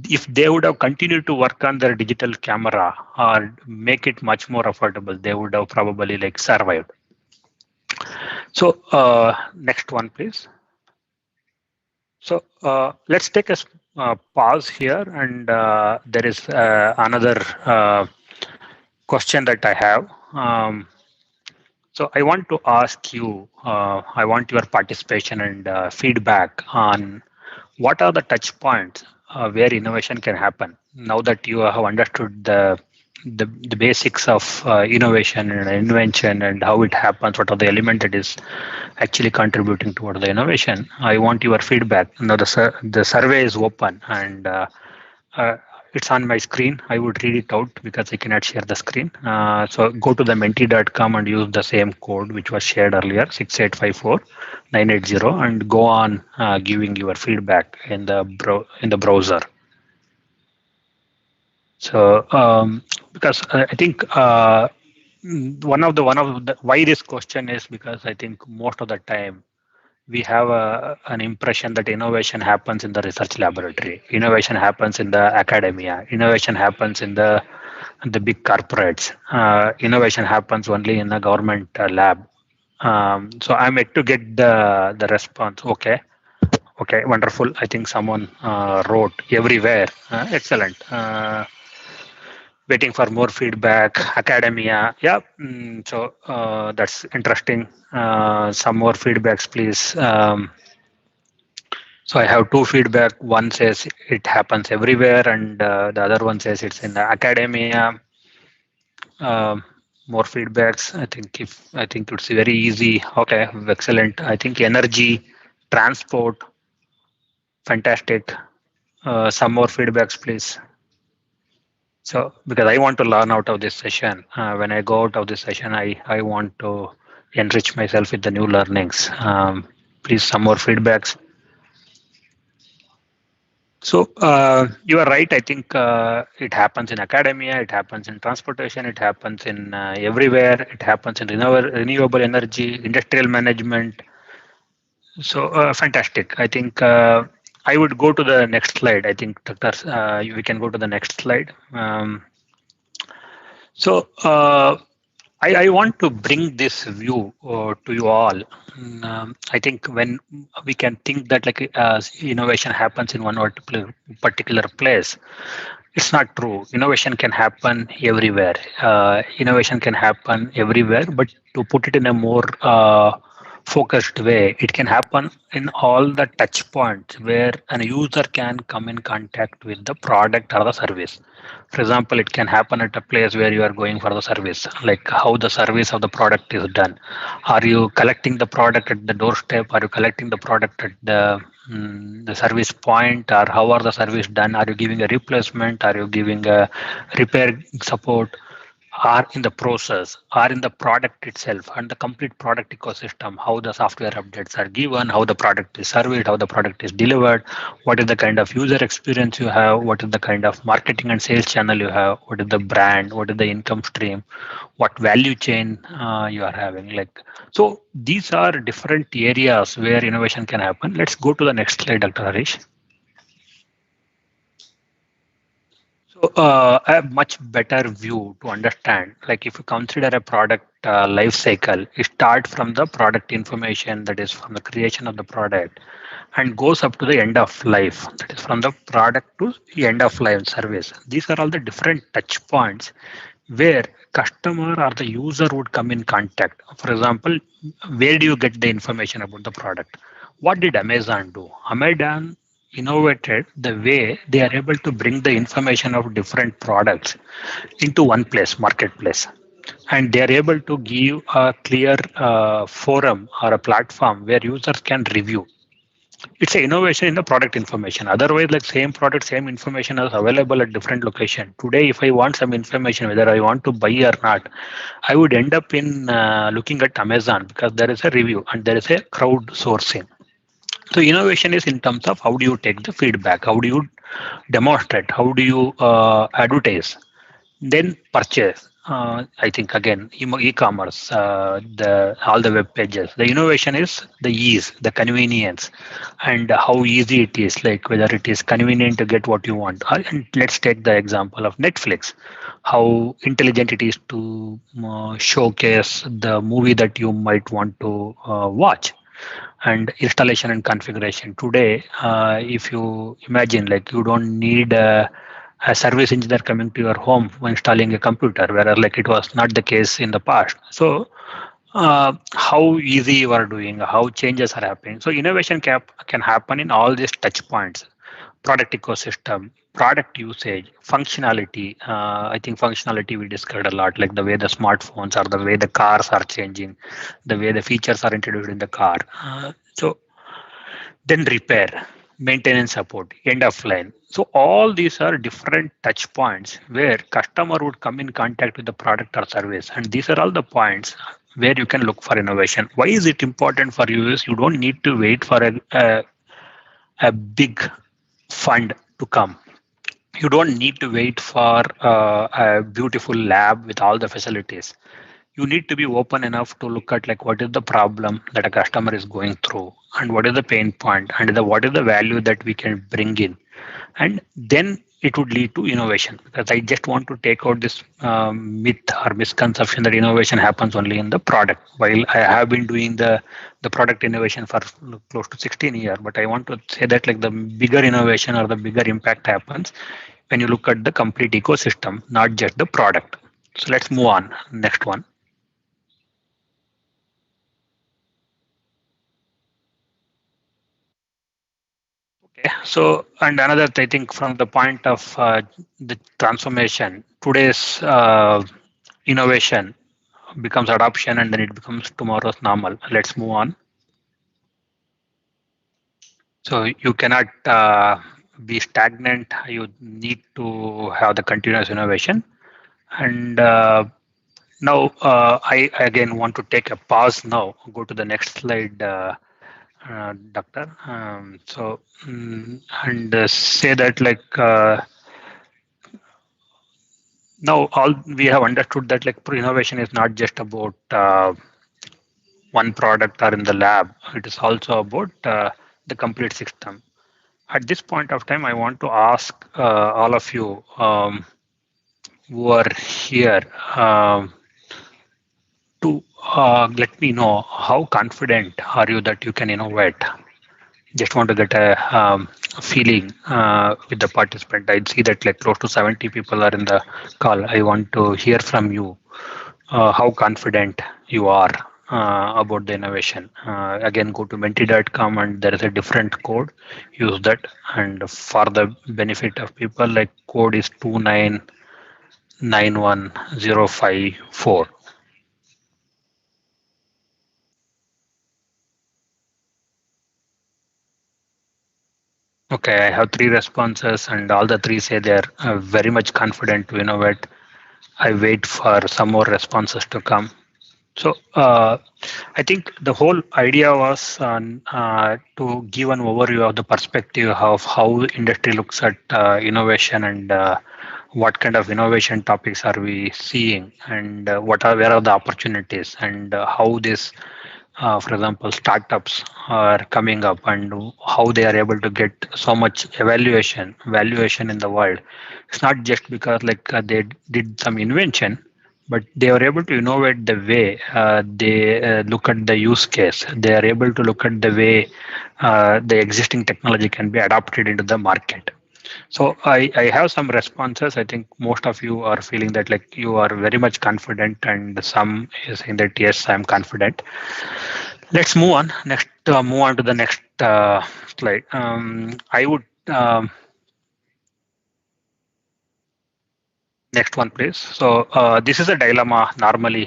Speaker 2: If they would have continued to work on their digital camera or make it much more affordable, they would have probably, like, survived. So next one, please. So let's take a pause here, and there is another question that I have. So I want to ask you, I want your participation and feedback on what are the touch points where innovation can happen. Now that you have understood the basics of innovation and invention and how it happens, what are the element that is actually contributing toward the innovation, I want your feedback. Now the survey is open and uh, it's on my screen. I would read it out because I cannot share the screen. So go to the menti.com and use the same code which was shared earlier, 6854980, and go on giving your feedback in the browser. So because I think one of the why this question is because I think most of the time we have an impression that innovation happens in the research laboratory, innovation happens in the academia, innovation happens in the big corporates, innovation happens only in a government lab. So I'm yet to get the response. Okay, wonderful. I think someone wrote everywhere. Excellent. Waiting for more feedback. Academia. Yeah. So that's interesting. Some more feedbacks, please. So I have two feedback. One says it happens everywhere, and the other one says it's in the academia. Um, More feedbacks. I think it's very easy. Okay, excellent. I think energy, transport, fantastic. Some more feedbacks, please. So because I want to learn out of this session. When I go out of this session, I want to enrich myself with the new learnings. Please, some more feedbacks. So you are right. I think it happens in academia, it happens in transportation, it happens in everywhere. It happens in renewable energy, industrial management. So fantastic. I think I would go to the next slide. I think, Dr. We can go to the next slide. So I want to bring this view to you all. I think when we can think that like innovation happens in one particular place, it's not true. Innovation can happen everywhere. Innovation can happen everywhere, but to put it in a more focused way, it can happen in all the touch points where a user can come in contact with the product or the service. For example, it can happen at a place where you are going for the service, like how the service of the product is done. Are you collecting the product at the doorstep? Are you collecting the product at the service point? Or how are the service done? Are you giving a replacement? Are you giving a repair support? Are in the process, are in the product itself and the complete product ecosystem, how the software updates are given, how the product is served, how the product is delivered, what is the kind of user experience you have, what is the kind of marketing and sales channel you have, what is the brand, what is the income stream, what value chain you are having. Like, so these are different areas where innovation can happen. Let's go to the next slide, Dr. Harish. So a much better view to understand, like if you consider a product life cycle, it starts from the product information, that is from the creation of the product, and goes up to the end of life, that is from the product to the end of life service. These are all the different touch points where customer or the user would come in contact. For example, where do you get the information about the product? What did Amazon do? Amazon innovated the way they are able to bring the information of different products into one place, marketplace, and they are able to give a clear forum or a platform where users can review. It's an innovation in the product information. Otherwise, like same product, same information is available at different location. Today, if I want some information, whether I want to buy or not, I would end up in looking at Amazon because there is a review and there is a crowd sourcing. So innovation is in terms of how do you take the feedback, how do you demonstrate, how do you advertise, then purchase. I think again, e-commerce, the all the web pages. The innovation is the ease, the convenience, and how easy it is. Like whether it is convenient to get what you want. And let's take the example of Netflix. How intelligent it is to showcase the movie that you might want to watch, and installation and configuration. Today, if you imagine, like you don't need a service engineer coming to your home when installing a computer, whereas like it was not the case in the past. So how easy you are doing, how changes are happening. So innovation can happen in all these touch points: product ecosystem, product usage, functionality. I think functionality we discussed a lot, like the way the smartphones or the way the cars are changing, the way the features are introduced in the car. So then repair, maintenance support, end of line. So all these are different touch points where customer would come in contact with the product or service. And these are all the points where you can look for innovation. Why is it important for you is you don't need to wait for a big fund to come. You don't need to wait for a beautiful lab with all the facilities. You need to be open enough to look at like what is the problem that a customer is going through, and what is the pain point, and what is the value that we can bring in, and then it would lead to innovation. Because I just want to take out this myth or misconception that innovation happens only in the product. While I have been doing the product innovation for close to 16 years, but I want to say that like the bigger innovation or the bigger impact happens when you look at the complete ecosystem, not just the product. So let's move on. Next one. Okay. So, and another, I think, from the point of the transformation, today's innovation becomes adoption, and then it becomes tomorrow's normal. Let's move on. So you cannot be stagnant. You need to have the continuous innovation. And now I again want to take a pause now. Go to the next slide, Doctor. And say that like now all we have understood that like innovation is not just about one product or in the lab. It is also about the complete system. At this point of time, I want to ask all of you who are here to let me know how confident are you that you can innovate. Just want to get a feeling with the participant. I see that like close to 70 people are in the call. I want to hear from you how confident you are about the innovation. Again, go to menti.com and there is a different code. Use that. And for the benefit of people, like code is 2991054. Okay, I have three responses, and all the three say they're very much confident to innovate. I wait for some more responses to come. So I think the whole idea was to give an overview of the perspective of how industry looks at innovation, and what kind of innovation topics are we seeing, and where are the opportunities, and how this for example, startups are coming up, and how they are able to get so much valuation in the world. It's not just because like they did some invention, but they are able to innovate the way they look at the use case. They are able to look at the way the existing technology can be adopted into the market. So I have some responses. I think most of you are feeling that like you are very much confident, and some is saying that yes, I'm confident. Let's move on. Move on to the next slide. I would next one, please. So this is a dilemma. Normally,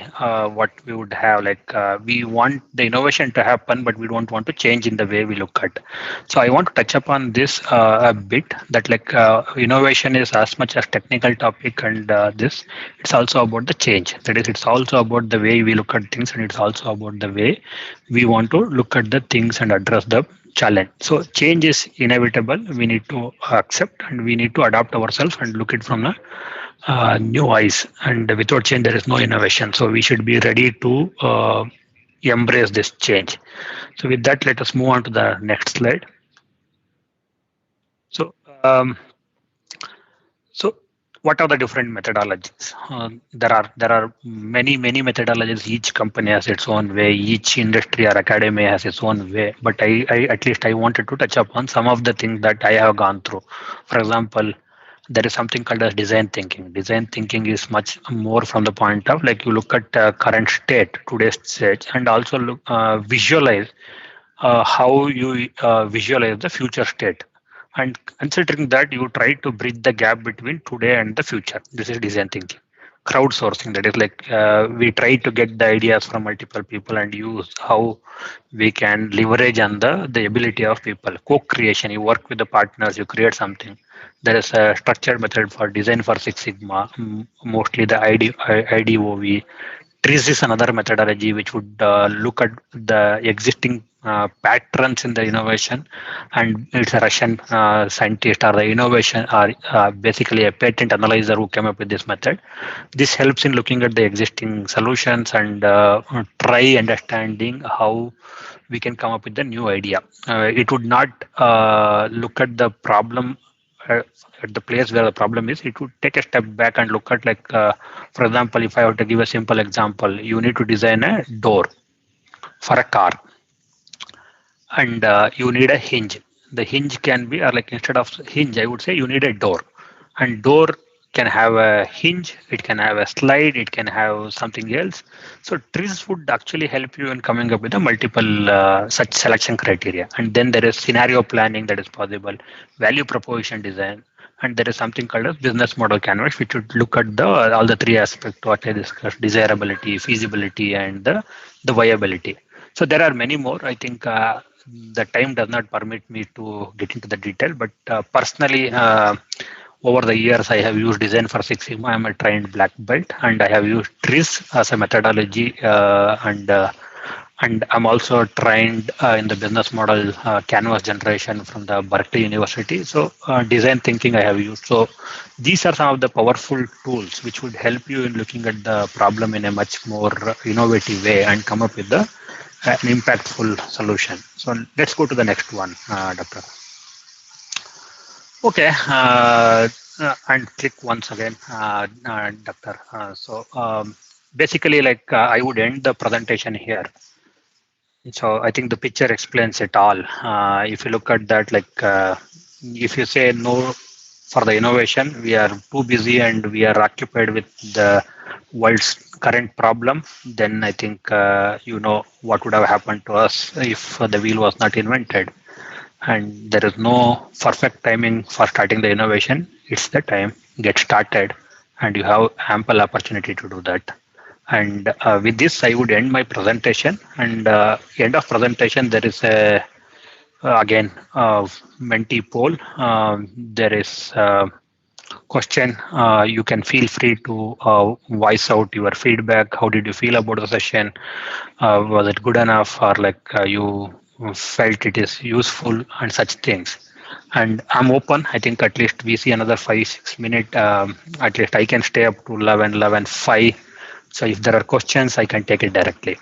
Speaker 2: what we would have like we want the innovation to happen, but we don't want to change in the way we look at. So I want to touch upon this a bit. That like innovation is as much as technical topic, and this it's also about the change. That is, it's also about the way we look at things, and it's also about the way we want to look at the things and address the challenge. So change is inevitable. We need to accept, and we need to adapt ourselves and look it from a new eyes, and without change there is no innovation. So we should be ready to embrace this change. So with that, let us move on to the next slide. So what are the different methodologies? There are many methodologies. Each company has its own way. Each industry or academy has its own way. But I at least I wanted to touch upon some of the things that I have gone through. For example, there is something called as design thinking. Design thinking is much more from the point of like you look at current state, today's state, and also look, visualize how you visualize the future state. And considering that, you try to bridge the gap between today and the future. This is design thinking. Crowdsourcing, that is like we try to get the ideas from multiple people and use how we can leverage on the ability of people. Co-creation, you work with the partners, you create something. There is a structured method for design for Six Sigma, mostly the IDOV. Trees is another methodology which would look at the existing patterns in the innovation, and it's a Russian scientist or the innovation or basically a patent analyzer who came up with this method. This helps in looking at the existing solutions and try understanding how we can come up with a new idea. It would not look at the problem uh, at the place where the problem is. It would take a step back and look at like, for example, if I were to give a simple example, you need to design a door for a car, and you need a hinge. The hinge can be, or like instead of hinge, I would say you need a door, and door can have a hinge, it can have a slide, it can have something else. So trees would actually help you in coming up with a multiple such selection criteria. And then there is scenario planning that is possible, value proposition design, and there is something called as business model canvas, which would look at the all the three aspects what I discussed: desirability, feasibility, and the viability. So there are many more. I think the time does not permit me to get into the detail, but personally, over the years, I have used design for Six Sigma. I'm a trained black belt, and I have used TRIZ as a methodology, and I'm also trained in the business model canvas generation from the Berkeley University. So design thinking I have used. So these are some of the powerful tools which would help you in looking at the problem in a much more innovative way and come up with an impactful solution. So let's go to the next one, Doctor. Okay, and click once again, Doctor. Basically, like I would end the presentation here. So I think the picture explains it all. If you look at that, like if you say no for the innovation, we are too busy and we are occupied with the world's current problem, then I think you know what would have happened to us if the wheel was not invented. And there is no perfect timing for starting the innovation. It's the time, get started, and you have ample opportunity to do that. And with this, I would end my presentation. And end of presentation, there is a again Menti poll. There is question. You can feel free to voice out your feedback. How did you feel about the session? Was it good enough, or like you felt it is useful, and such things. And I'm open. I think at least we see another 5-6 minutes. At least I can stay up to 11:5. So if there are questions, I can take it directly.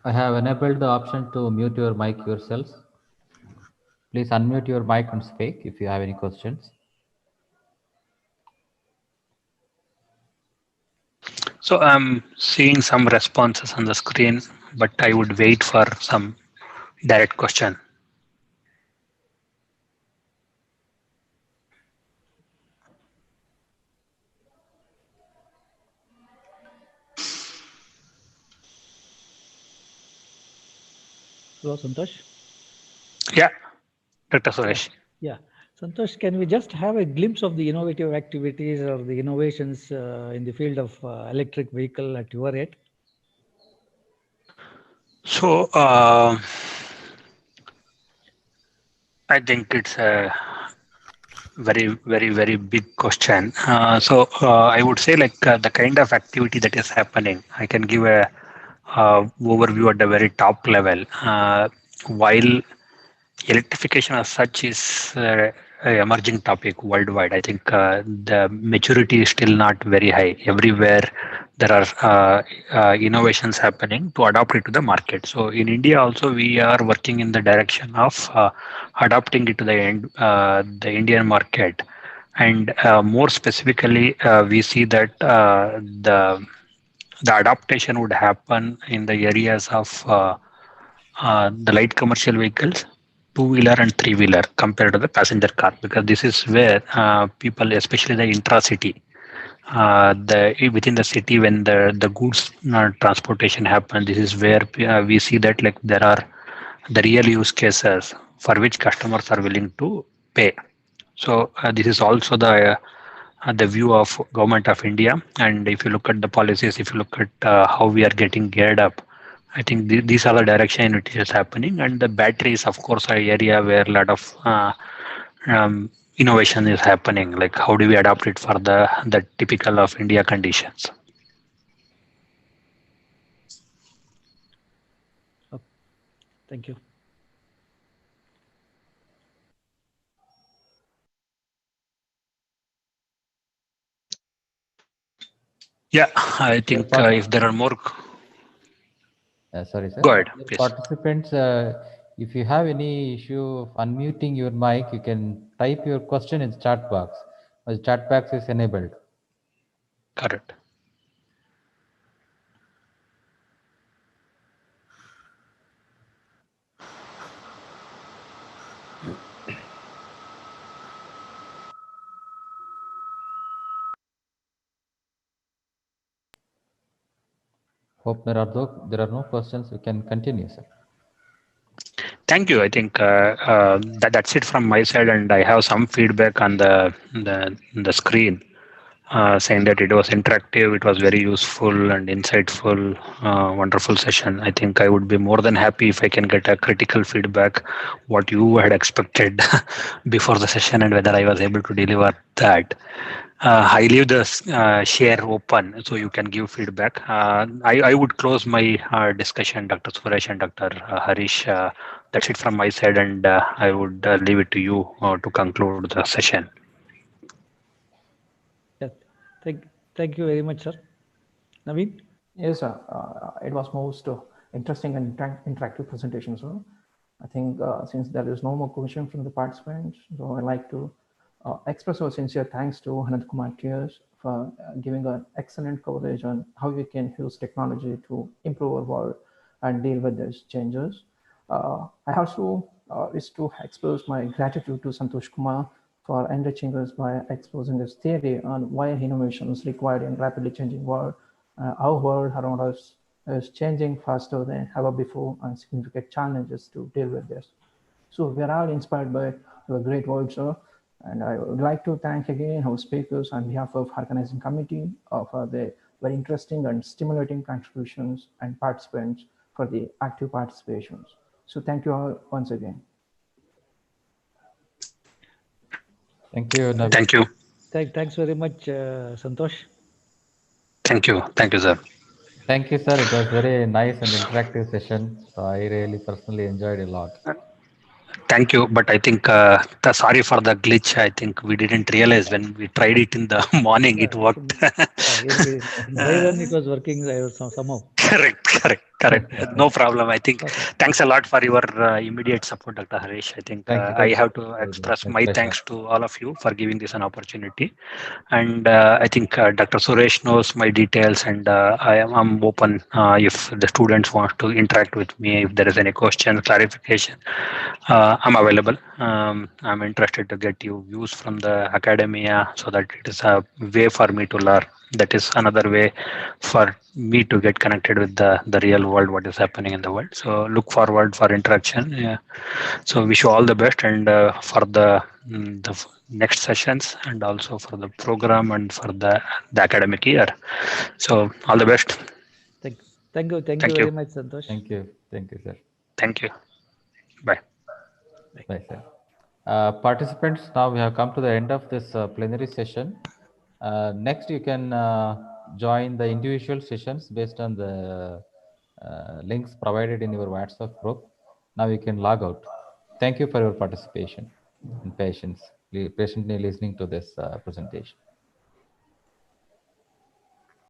Speaker 3: I have enabled the option to mute your mic yourselves. Please unmute your mic and speak if you have any questions.
Speaker 2: So I'm seeing some responses on the screen, but I would wait for some direct question.
Speaker 1: Hello, Santosh.
Speaker 2: Yeah, Dr. Suresh.
Speaker 1: Yeah. Santosh, can we just have a glimpse of the innovative activities or the innovations in the field of electric vehicle at your end?
Speaker 2: So I think it's a very big question. I would say like the kind of activity that is happening, I can give a overview at the very top level. While electrification as such is an emerging topic worldwide, I think the maturity is still not very high. Everywhere there are innovations happening to adopt it to the market. So in India also we are working in the direction of adopting it to the Indian market. And more specifically, we see that the the adaptation would happen in the areas of the light commercial vehicles, two-wheeler and three-wheeler compared to the passenger car, because this is where people, especially the intra-city, the within the city, when the goods transportation happen, this is where we see that like there are the real use cases for which customers are willing to pay. So this is also the view of government of India. And if you look at the policies, if you look at how we are getting geared up, I think these are the direction which is happening. And the batteries, of course, are area where a lot of innovation is happening. Like how do we adapt it for the typical of India conditions?
Speaker 1: Oh, thank you.
Speaker 2: Yeah, I think if there are more,
Speaker 3: sorry, sir.
Speaker 2: go ahead,
Speaker 3: Dear
Speaker 2: please.
Speaker 3: participants, if you have any issue of unmuting your mic, you can type your question in the chat box. The chat box is enabled.
Speaker 2: Correct.
Speaker 3: Hope there are no questions. We can continue, sir.
Speaker 2: Thank you. I think that's it from my side, and I have some feedback on the screen saying that it was interactive, it was very useful and insightful, wonderful session. I think I would be more than happy if I can get a critical feedback, what you had expected before the session and whether I was able to deliver that. I leave the share open so you can give feedback. I would close my discussion, Dr. Suresh and Dr. Harish. That's it from my side, and I would leave it to you to conclude the session.
Speaker 1: Yeah, thank you very much, sir. Naveen?
Speaker 5: Yes, it was most interesting and interactive presentation, sir. I think since there is no more question from the participants, so I'd like to express our sincere thanks to Anand Kumar Tiers for giving an excellent coverage on how we can use technology to improve our world and deal with these changes. I also wish to express my gratitude to Santosh Kumar for enriching us by exposing his theory on why innovation is required in rapidly changing world. Our world around us is changing faster than ever before and significant challenges to deal with this. So we are all inspired by your great work, sir. And I would like to thank again our speakers on behalf of organizing committee for the very interesting and stimulating contributions and participants for the active participations. So thank you all once again.
Speaker 3: Thank you, Naveen.
Speaker 2: Thank you.
Speaker 1: Thanks very much, Santosh.
Speaker 2: Thank you, sir.
Speaker 3: Thank you, sir. It was very nice and interactive session. So I really personally enjoyed a lot.
Speaker 2: Thank you, but I think sorry for the glitch. I think we didn't realize when we tried it in the morning, it worked.
Speaker 1: By then it was working somehow.
Speaker 2: Correct. No problem. I think thanks a lot for your immediate support, Dr. Harish. I think I have to express my thanks to all of you for giving this an opportunity. And I think Dr. Suresh knows my details, and I'm open if the students want to interact with me. If there is any question, clarification, I'm available. I'm interested to get you views from the academia so that it is a way for me to learn. That is another way for me to get connected with the real world, what is happening in the world. So look forward for interaction. Yeah. So wish you all the best, and for the next sessions, and also for the program and for the academic year. So all the best.
Speaker 1: Thank you very much, Santosh.
Speaker 3: Thank you, sir.
Speaker 2: Thank you. Bye.
Speaker 3: Bye, sir. Participants, now we have come to the end of this plenary session. Next, you can join the individual sessions based on the links provided in your WhatsApp group. Now you can log out. Thank you for your participation and patiently listening to this presentation.